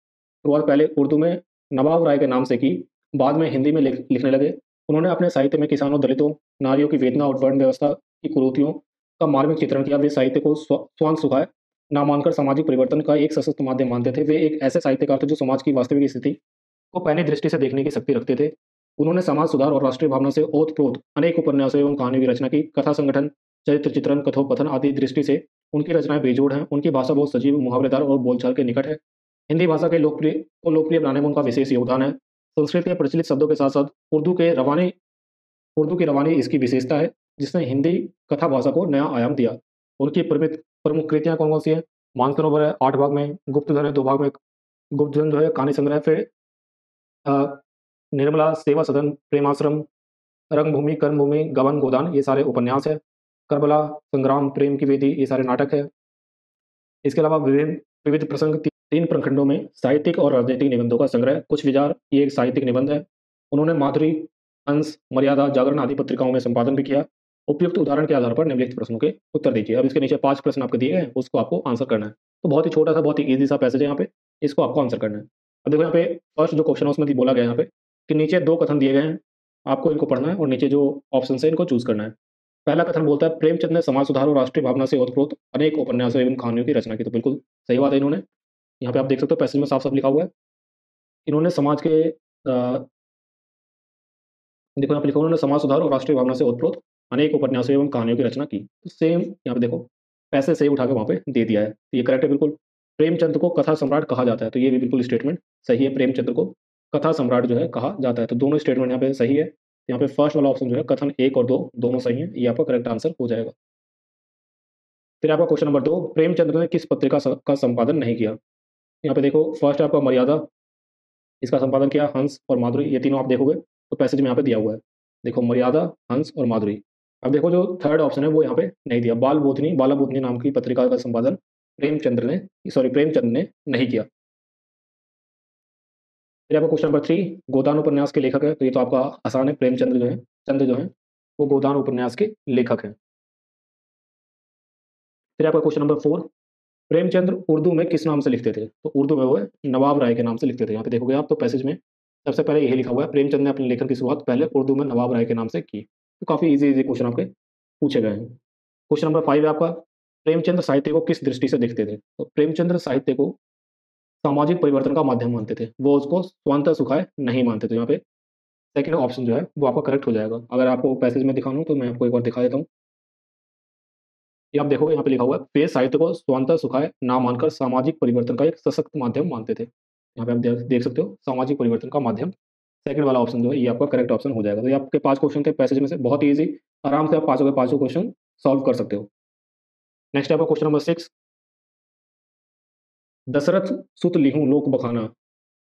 पहले उर्दू में नवाब राय के नाम से की, बाद में हिंदी में लिखने लगे। उन्होंने अपने साहित्य में किसानों, दलितों, नारियों की वेदना और वर्ण व्यवस्था की कुरीतियों का मार्मिक चित्रण किया। वे साहित्य को स्वांग सुखाए ना मानकर सामाजिक परिवर्तन का एक सशक्त माध्यम मानते थे। वे एक ऐसे साहित्यकार थे जो समाज की वास्तविक स्थिति को पैनी दृष्टि से देखने की शक्ति रखते थे। उन्होंने समाज सुधार और राष्ट्रीय भावना से ओतप्रोत अनेक उपन्यासों एवं कहानियों की रचना की। कथा संगठन, चरित्र चित्रण, कथोपकथन आदि दृष्टि से उनकी रचनाएं बेजोड़ हैं। उनकी भाषा बहुत सजीव, मुहावरेदार और बोलचाल के निकट है। हिंदी भाषा के लोकप्रिय बनाने में उनका विशेष योगदान है। संस्कृत के प्रचलित शब्दों के साथ साथ उर्दू की रवानी इसकी विशेषता है, जिसने हिंदी कथा भाषा को नया आयाम दिया। उनकी प्रमुख कृतियाँ कौन कौन सी हैं? मानसरोवर है 8 भाग में, गुप्तधन है 2 भाग में, गुप्तधन जो है कहानी संग्रह, फिर अ, निर्मला, सेवा सदन, प्रेमाश्रम, रंगभूमि, कर्मभूमि, गबन, गोदान, ये सारे उपन्यास है। करबला, संग्राम, प्रेम की वेदी, ये सारे नाटक है। इसके अलावा विभिन्न विविध प्रसंग 3 प्रखंडों में साहित्यिक और राजनीतिक निबंधों का संग्रह, कुछ विचार, ये एक साहित्यिक निबंध है। उन्होंने माधुरी, हंस, मर्यादा, जागरण आदि पत्रिकाओं में संपादन भी किया। उपयुक्त उदाहरण के आधार पर निम्नलिखित प्रश्नों के उत्तर दीजिए। अब इसके नीचे 5 प्रश्न आपको दिए गए हैं, उसको आपको आंसर करना है। तो बहुत ही छोटा सा, बहुत ही ईज़ी सा पैसेज है यहाँ पे, इसको आपको आंसर करना है। अब देखो यहाँ पे फर्स्ट जो क्वेश्चन है उसमें बोला गया है यहाँ पे कि नीचे 2 कथन दिए गए हैं, आपको इनको पढ़ना है और नीचे जो ऑप्शंस है इनको चूज़ करना है। पहला कथन बोलता है प्रेमचंद ने समाज सुधार और राष्ट्रीय भावना से ओतप्रोत अनेक उपन्यासों एवं कहानियों की रचना की। तो बिल्कुल सही बात है। इन्होंने, यहाँ पे आप देख सकते हो पैसेज में साफ साफ लिखा हुआ है, इन्होंने समाज के देखो यहाँ पे लिखा हुआ, उन्होंने समाज सुधार और राष्ट्रीय भावना से ओतप्रोत अनेक उपन्यासों एवं कहानियों की रचना की। तो सेम यहाँ पे देखो पैसे सही उठा के वहाँ पे दे दिया है, तो ये करेक्ट है बिल्कुल। प्रेमचंद को कथा सम्राट कहा जाता है, तो ये भी बिल्कुल स्टेटमेंट सही है, प्रेमचंद्र को कथा सम्राट जो है कहा जाता है। तो दोनों स्टेटमेंट यहाँ पे सही है। यहाँ पे फर्स्ट वाला ऑप्शन जो है कथन 1 और 2 दोनों सही है, ये आपका करेक्ट आंसर हो जाएगा। फिर आपका क्वेश्चन नंबर 2, प्रेमचंद्र ने किस पत्रिका का संपादन नहीं किया? यहाँ पे देखो फर्स्ट आपका मर्यादा, इसका संपादन किया हंस और माधुरी, ये तीनों आप देखोगे तो पैसेज में यहाँ पे दिया हुआ है। देखो मर्यादा, हंस और माधुरी। अब देखो जो थर्ड ऑप्शन है वो यहाँ पे नहीं दिया, बाला बोधनी नाम की पत्रिका का संपादन प्रेमचंद ने नहीं किया। फिर आपका क्वेश्चन नंबर 3, गोदान उपन्यास के लेखक है, तो ये तो आपका आसान है, चंद्र जो है वो गोदान उपन्यास के लेखक हैं। फिर आपका क्वेश्चन नंबर 4, प्रेमचंद्र उर्दू में किस नाम से लिखते थे? तो उर्दू में वो है नवाब राय के नाम से लिखते थे। यहाँ पे देखोगे आप तो पैसेज में सबसे पहले यही लिखा हुआ है, प्रेमचंद ने अपने लेखन की शुरुआत पहले उर्दू में नवाब राय के नाम से की। तो काफ़ी इजी क्वेश्चन आपके पूछे गए हैं। क्वेश्चन नंबर 5 है आपका, प्रेमचंद्र साहित्य को किस दृष्टि से देखते थे? तो प्रेमचंद्र साहित्य को सामाजिक परिवर्तन का माध्यम मानते थे, वो उसको स्वांतः सुखाए नहीं मानते थे। यहाँ पे सेकंड ऑप्शन जो है वो आपका करेक्ट हो जाएगा। अगर आपको पैसेज में दिखाऊं तो मैं आपको एक बार दिखा देता हूँ। ये आप देखोगे यहाँ पे लिखा हुआ है, वे साहित्य को स्वांतः सुखाए ना मानकर सामाजिक परिवर्तन का एक सशक्त माध्यम मानते थे। यहाँ पे आप देख सकते हो सामाजिक परिवर्तन का माध्यम, सेकंड वाला ऑप्शन जो है ये आपका करेक्ट ऑप्शन हो जाएगा। तो ये आपके 5 क्वेश्चन थे पैसेज में से, बहुत ही ईजी, आराम से आप पाँचों के पाँचों क्वेश्चन सॉल्व कर सकते हो। नेक्स्ट है आपका क्वेश्चन नंबर 6, दशरथ सुत लिहूं लोक बखाना।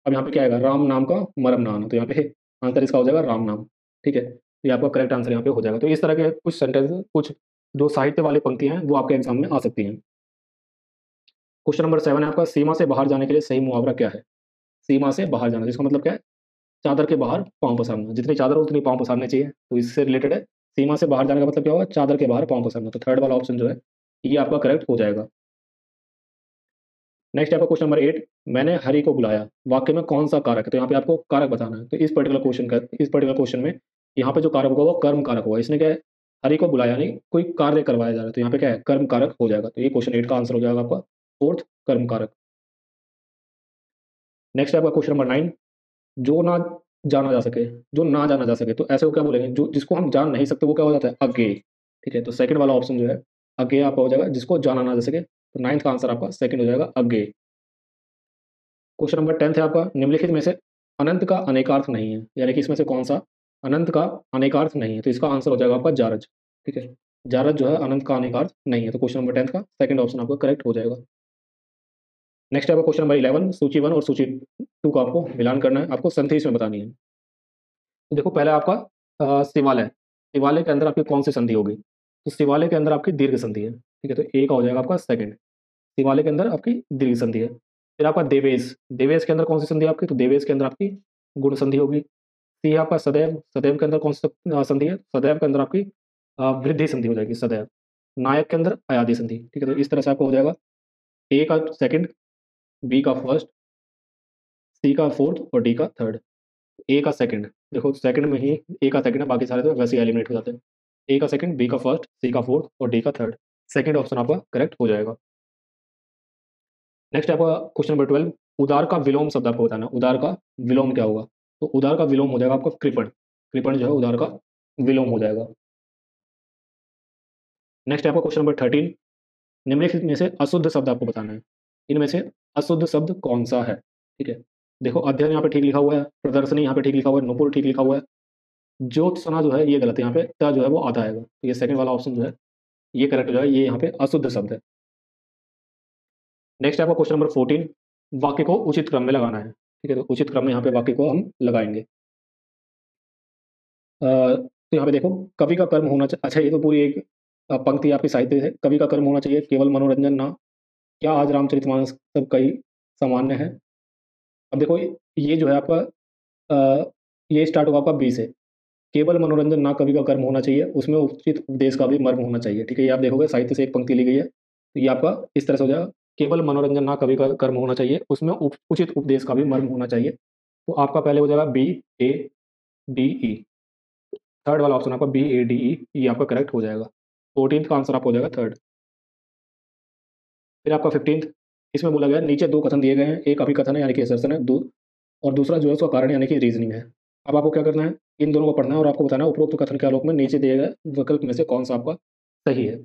अब यहाँ पे क्या आएगा, राम नाम का मरम ना आना, तो यहाँ पे आंसर इसका हो जाएगा राम नाम। ठीक है, तो ये आपका करेक्ट आंसर यहाँ पे हो जाएगा। तो इस तरह के कुछ सेंटेंस, कुछ जो साहित्य वाली पंक्तियां हैं वो आपके एग्जाम में आ सकती हैं। क्वेश्चन नंबर 7 है आपका, सीमा से बाहर जाने के लिए सही मुहावरा क्या है? सीमा से बाहर जाना, जिसका मतलब क्या है, चादर के बाहर पाँव पसारना, जितनी चादर हो उतनी पाँव पसारने चाहिए, तो इससे रिलेटेड है। सीमा से बाहर जाने का मतलब क्या होगा, चादर के बाहर पाँव पसारना, तो थर्ड वाला ऑप्शन जो है ये आपका करेक्ट हो जाएगा। नेक्स्ट आपका क्वेश्चन नंबर 8, मैंने हरि को बुलाया, वाक्य में कौन सा कारक है? तो यहाँ पे आपको कारक बताना है। तो इस पर्टिकुलर क्वेश्चन में यहाँ पे जो कारक होगा वो कर्म कारक होगा। इसने क्या है, हरि को बुलाया नहीं, कोई कार्य करवाया जा रहा है, तो यहाँ पे क्या है, कर्म कारक हो जाएगा। तो ये क्वेश्चन 8 का आंसर हो जाएगा आपका फोर्थ, कर्म कारक। नेक्स्ट आपका क्वेश्चन नंबर 9, जो ना जाना जा सके, जो ना जाना जा सके, तो ऐसे को क्या बोलेंगे, जो जिसको हम जान नहीं सकते वो क्या हो जाता है, अज्ञेय। ठीक है, तो सेकंड वाला ऑप्शन जो है अज्ञेय आपका हो जाएगा, जिसको जाना ना जा सके। तो नाइन्थ का आंसर आपका सेकंड हो जाएगा, अज्ञेय। क्वेश्चन नंबर 10 है आपका, निम्नलिखित में से अनंत का अनेकार्थ नहीं है, यानी कि इसमें से कौन सा अनंत का अनेकार्थ नहीं है? तो इसका आंसर हो जाएगा आपका जारज। ठीक है, जारज जो है अनंत का अनेकार्थ नहीं है, तो क्वेश्चन नंबर 10 का सेकंड ऑप्शन आपका करेक्ट हो जाएगा। नेक्स्ट आपका क्वेश्चन नंबर 11, सूची 1 और सूची 2 का आपको मिलान करना है, आपको संधि इसमें बतानी है। तो देखो पहले आपका शिवालय, शिवालय के अंदर आपकी कौन सी संधि होगी? तो शिवालय के अंदर आपकी दीर्घ संधि है। ठीक है, तो ए का हो जाएगा आपका सेकंड, शिवालय के अंदर आपकी दीर्घ संधि है। फिर आपका देवेश, देवेश के अंदर कौन सी संधि है आपकी? तो देवेश के अंदर आपकी गुण संधि होगी। सी है आपका सदैव, सदैव के अंदर कौन सी संधि है? सदैव के अंदर आपकी वृद्धि संधि हो जाएगी, सदैव। नायक के अंदर अयादि संधि। ठीक है, तो इस तरह से आपका हो जाएगा, ए का सेकंड, बी का फर्स्ट, सी का फोर्थ और डी का थर्ड। ए का सेकंड, देखो सेकंड में ही ए का सेकंड है, बाकी सारे तो वैसे ही एलिमिनेट हो जाते हैं। ए का सेकंड, बी का फर्स्ट, सी का फोर्थ और डी का थर्ड, सेकंड ऑप्शन आपका करेक्ट हो जाएगा। नेक्स्ट आपका क्वेश्चन नंबर 12, उदार का विलोम शब्द आपको बताना है, उदार का विलोम क्या होगा? तो उदार का विलोम हो जाएगा आपका कृपण, कृपण जो है उदार का विलोम हो जाएगा। नेक्स्ट आपका क्वेश्चन नंबर 13, निम्नलिखित में से अशुद्ध शब्द आपको बताना है। इनमें से अशुद्ध शब्द कौन सा है? ठीक है, देखो अध्ययन यहाँ पे ठीक लिखा हुआ है, प्रदर्शनी यहाँ पे ठीक लिखा हुआ है, नुपुर ठीक लिखा हुआ है, ज्योत्सना जो है ये गलत है, यहाँ पे त जो है वो आधा आएगा, तो ये सेकंड वाला ऑप्शन जो है ये करेक्ट हो जाएगा, ये यहाँ पे अशुद्ध शब्द है। नेक्स्ट आपका क्वेश्चन नंबर 14, वाक्य को उचित क्रम में लगाना है। ठीक है, तो उचित क्रम में यहाँ पे वाक्य को हम लगाएंगे। तो यहाँ पे देखो, कवि का कर्म होना चाहिए, अच्छा ये तो पूरी एक पंक्ति आपकी साहित्य है, कवि का कर्म होना चाहिए केवल मनोरंजन ना, क्या आज रामचरितमानस सब कई सामान्य है। अब देखो ये जो है आपका ये स्टार्ट होगा आपका बी से, केवल मनोरंजन ना कवि का कर्म होना चाहिए, उसमें उचित उपदेश का भी मर्म होना चाहिए। ठीक है, ये आप देखोगे साहित्य से एक पंक्ति ली गई है, तो ये आपका इस तरह से हो जाएगा, केवल मनोरंजन ना कवि का कर्म होना चाहिए, उसमें उचित उपदेश का भी मर्म होना चाहिए। तो आपका पहले हो जाएगा B A D E, third वाला option B A A D ई, ये आपका करेक्ट हो जाएगा। 14th का आंसर आप हो जाएगा थर्ड। फिर आपका 15th, इसमें बोला गया नीचे दो कथन दिए गए हैं, एक अभिकथन है यानी कि असर्शन है, और दूसरा जो है उसका कारण यानी कि रीजनिंग है। अब आपको क्या करना है, इन दोनों को पढ़ना है और आपको बताना है उपरोक्त कथन के आलोक में नीचे दिए गए विकल्प में से कौन सा आपका सही है।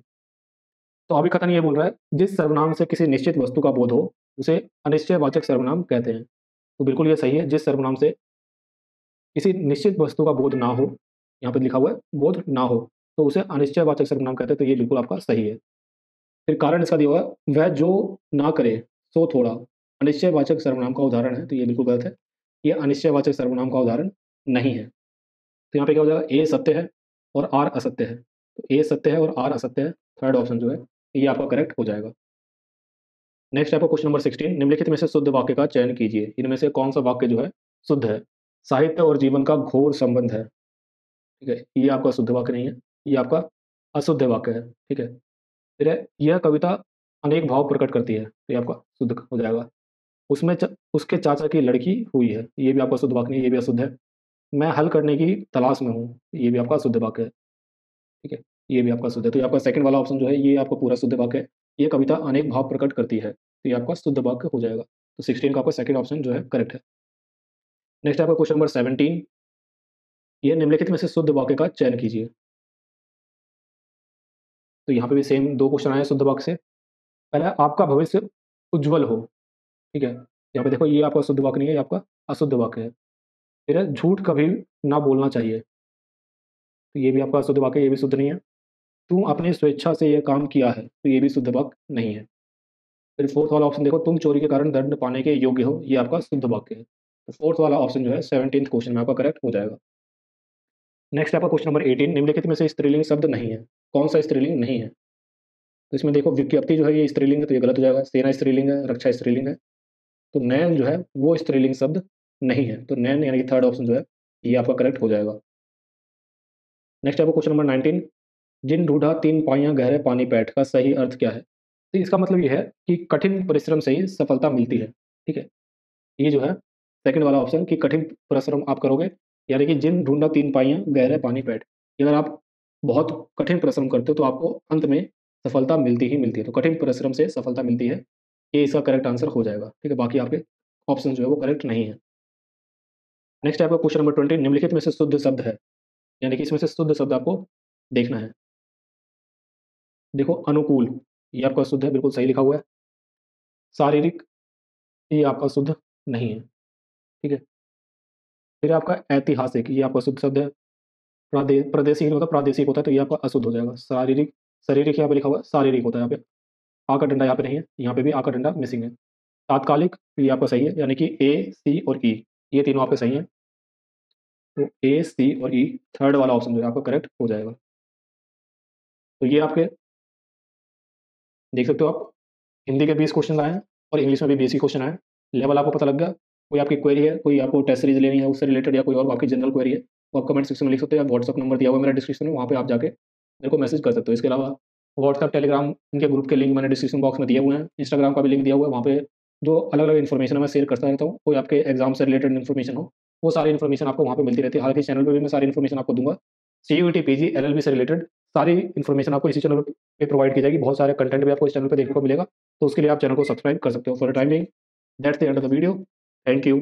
तो अभिकथन ये बोल रहा है, जिस सर्वनाम से किसी निश्चित वस्तु का बोध हो उसे अनिश्चयवाचक सर्वनाम कहते हैं। तो बिल्कुल ये सही है, जिस सर्वनाम से किसी निश्चित वस्तु का बोध ना हो, यहाँ पे लिखा हुआ है बोध ना हो, तो उसे अनिश्चयवाचक सर्वनाम कहते हैं, तो ये बिल्कुल आपका सही है। फिर कारण इसका दिया हुआ है, वह जो ना करे सो थोड़ा, अनिश्चयवाचक सर्वनाम का उदाहरण है, तो ये बिल्कुल गलत है, ये अनिश्चयवाचक सर्वनाम का उदाहरण नहीं है। तो यहाँ पे क्या हो जाएगा, ए सत्य है और आर असत्य है, तो ए सत्य है और आर असत्य है, थर्ड ऑप्शन जो है ये आपका करेक्ट हो जाएगा। नेक्स्ट आपका क्वेश्चन नंबर 16, निम्नलिखित में से शुद्ध वाक्य का चयन कीजिए, इनमें से कौन सा वाक्य जो है शुद्ध है। साहित्य और जीवन का घोर संबंध है, ठीक है, ये आपका शुद्ध वाक्य नहीं है, ये आपका अशुद्ध वाक्य है। ठीक है, फिर है, यह कविता अनेक भाव प्रकट करती है, तो ये आपका शुद्ध हो जाएगा। उसके चाचा की लड़की हुई है, ये भी आपका शुद्ध वाक्य नहीं, ये भी अशुद्ध है। मैं हल करने की तलाश में हूँ, ये भी आपका शुद्ध वाक्य है। ठीक है, ये भी आपका शुद्ध है, तो ये आपका सेकंड वाला ऑप्शन जो है ये आपका पूरा शुद्ध वाक्य है। ये कविता अनेक भाव प्रकट करती है, तो ये आपका शुद्ध वाक्य हो जाएगा। तो 16 का आपका सेकंड ऑप्शन जो है करेक्ट है। नेक्स्ट आपका क्वेश्चन नंबर 17, ये निम्नलिखित में से शुद्ध वाक्य का चयन कीजिए। तो यहाँ पे भी सेम दो क्वेश्चन आए हैं शुद्ध वाक्य से। पहला, आपका भविष्य उज्जवल हो। ठीक है, यहाँ पे देखो ये आपका शुद्ध वाक्य नहीं है, ये आपका अशुद्ध वाक्य है। फिर है, झूठ कभी ना बोलना चाहिए, तो ये भी आपका शुद्ध वाक्य, ये भी शुद्ध नहीं है। तुम अपनी स्वेच्छा से यह काम किया है, तो ये भी शुद्ध वाक्य नहीं है। फिर फोर्थ वाला ऑप्शन देखो, तुम चोरी के कारण दंड पाने के योग्य हो, ये आपका शुद्ध वाक्य है। तो फोर्थ वाला ऑप्शन जो है 17th क्वेश्चन में आपका करेक्ट हो जाएगा। नेक्स्ट आपका क्वेश्चन नंबर 18, निम्नलिखित में से स्त्रीलिंग शब्द नहीं है, कौन सा स्त्रीलिंग नहीं है। तो इसमें देखो विज्ञप्ति जो है ये स्त्रीलिंग है, तो ये गलत हो जाएगा। सेना स्त्रीलिंग है, रक्षा स्त्रीलिंग है, तो नैन जो है वो स्त्रीलिंग शब्द नहीं है, तो नैन यानी कि थर्ड ऑप्शन जो है ये आपका करेक्ट हो जाएगा। नेक्स्ट आपको क्वेश्चन नंबर 19, जिन ढूंढा तीन पाइयां गहरे पानी पैठ का सही अर्थ क्या है। तो इसका मतलब ये है कि कठिन परिश्रम से ही सफलता मिलती है। ठीक है, ये जो है सेकंड वाला ऑप्शन कि कठिन परिश्रम आप करोगे, यानी कि जिन ढूंढा तीन पाइयां गहरे पानी पैठ, अगर आप बहुत कठिन परिश्रम करते हो तो आपको अंत में सफलता मिलती ही मिलती है, तो कठिन परिश्रम से सफलता मिलती है, ये इसका करेक्ट आंसर हो जाएगा। ठीक है, बाकी आपके ऑप्शन जो है वो करेक्ट नहीं है। नेक्स्ट आपका क्वेश्चन नंबर 20, निम्नलिखित में से शुद्ध शब्द है, यानी कि इसमें से शुद्ध शब्द आपको देखना है। देखो अनुकूल, ये आपका शुद्ध है, बिल्कुल सही लिखा हुआ है। शारीरिक, ये आपका शुद्ध नहीं है। ठीक है, फिर आपका ऐतिहासिक, ये आपका शुद्ध शब्द है। प्रादेशिक नहीं होता, प्रादेशिक होता है, तो ये आपका अशुद्ध हो जाएगा। शारीरिक, शारीरिक यहाँ पे लिखा हुआ है, शारीरिक होता है यहाँ पे, आ का डंडा यहाँ पे नहीं है, यहाँ पे भी आ का डंडा मिसिंग है। तात्कालिक, ये आपका सही है, यानी कि ए सी और ई, ये तीनों आपके सही हैं, तो ए सी और ई थर्ड वाला ऑप्शन जो है आपका करेक्ट हो जाएगा। तो ये आपके देख सकते हो आप, हिंदी के 20 क्वेश्चन आए हैं और इंग्लिश में भी 20 ही क्वेश्चन आए हैं। लेवल आपको पता लग गया। कोई आपकी क्वेरी है, कोई आपको टेस्ट सीरीज लेनी है उससे रिलेटेड, या कोई और आपकी जनरल क्वेरी है, तो आप कमेंट सेक्शन में लिख सकते हो, या व्हाट्सअप नंबर दिया हुआ है मेरा डिस्क्रिप्शन में, वहाँ पे आप जाके मेरे को मैसेज कर सकते हो। इसके अलावा व्हाट्सअप, टेलीग्राम, इनके ग्रुप के लिंक मैंने डिस्क्रिप्शन बॉक्स में दिए हुए हैं, इंस्टाग्राम का भी लिंक दिया हुआ है, वहाँ पे जो अलग अलग इन्फॉर्मेशन है मैं शेयर करता रहता हूँ। कोई आपके एग्जाम से रिलेटेड इन्फॉर्मेशन हो, वो सारी इन्फॉर्मेशन आपको वहाँ पे मिलती रहती है। हालांकि चैनल पर भी मैं सारी इन्फॉर्मेशन आपको दूंगा, CUET PG LLB से रिलेटेड सारी इन्फॉर्मेशन आपको इसी चैनल पे प्रोवाइड की जाएगी। बहुत सारे कंटेंट भी आपको इस चैनल पे देखने को मिलेगा, तो उसके लिए आप चैनल को सब्सक्राइब कर सकते हो। For the time being, that's the end of the video. Thank you.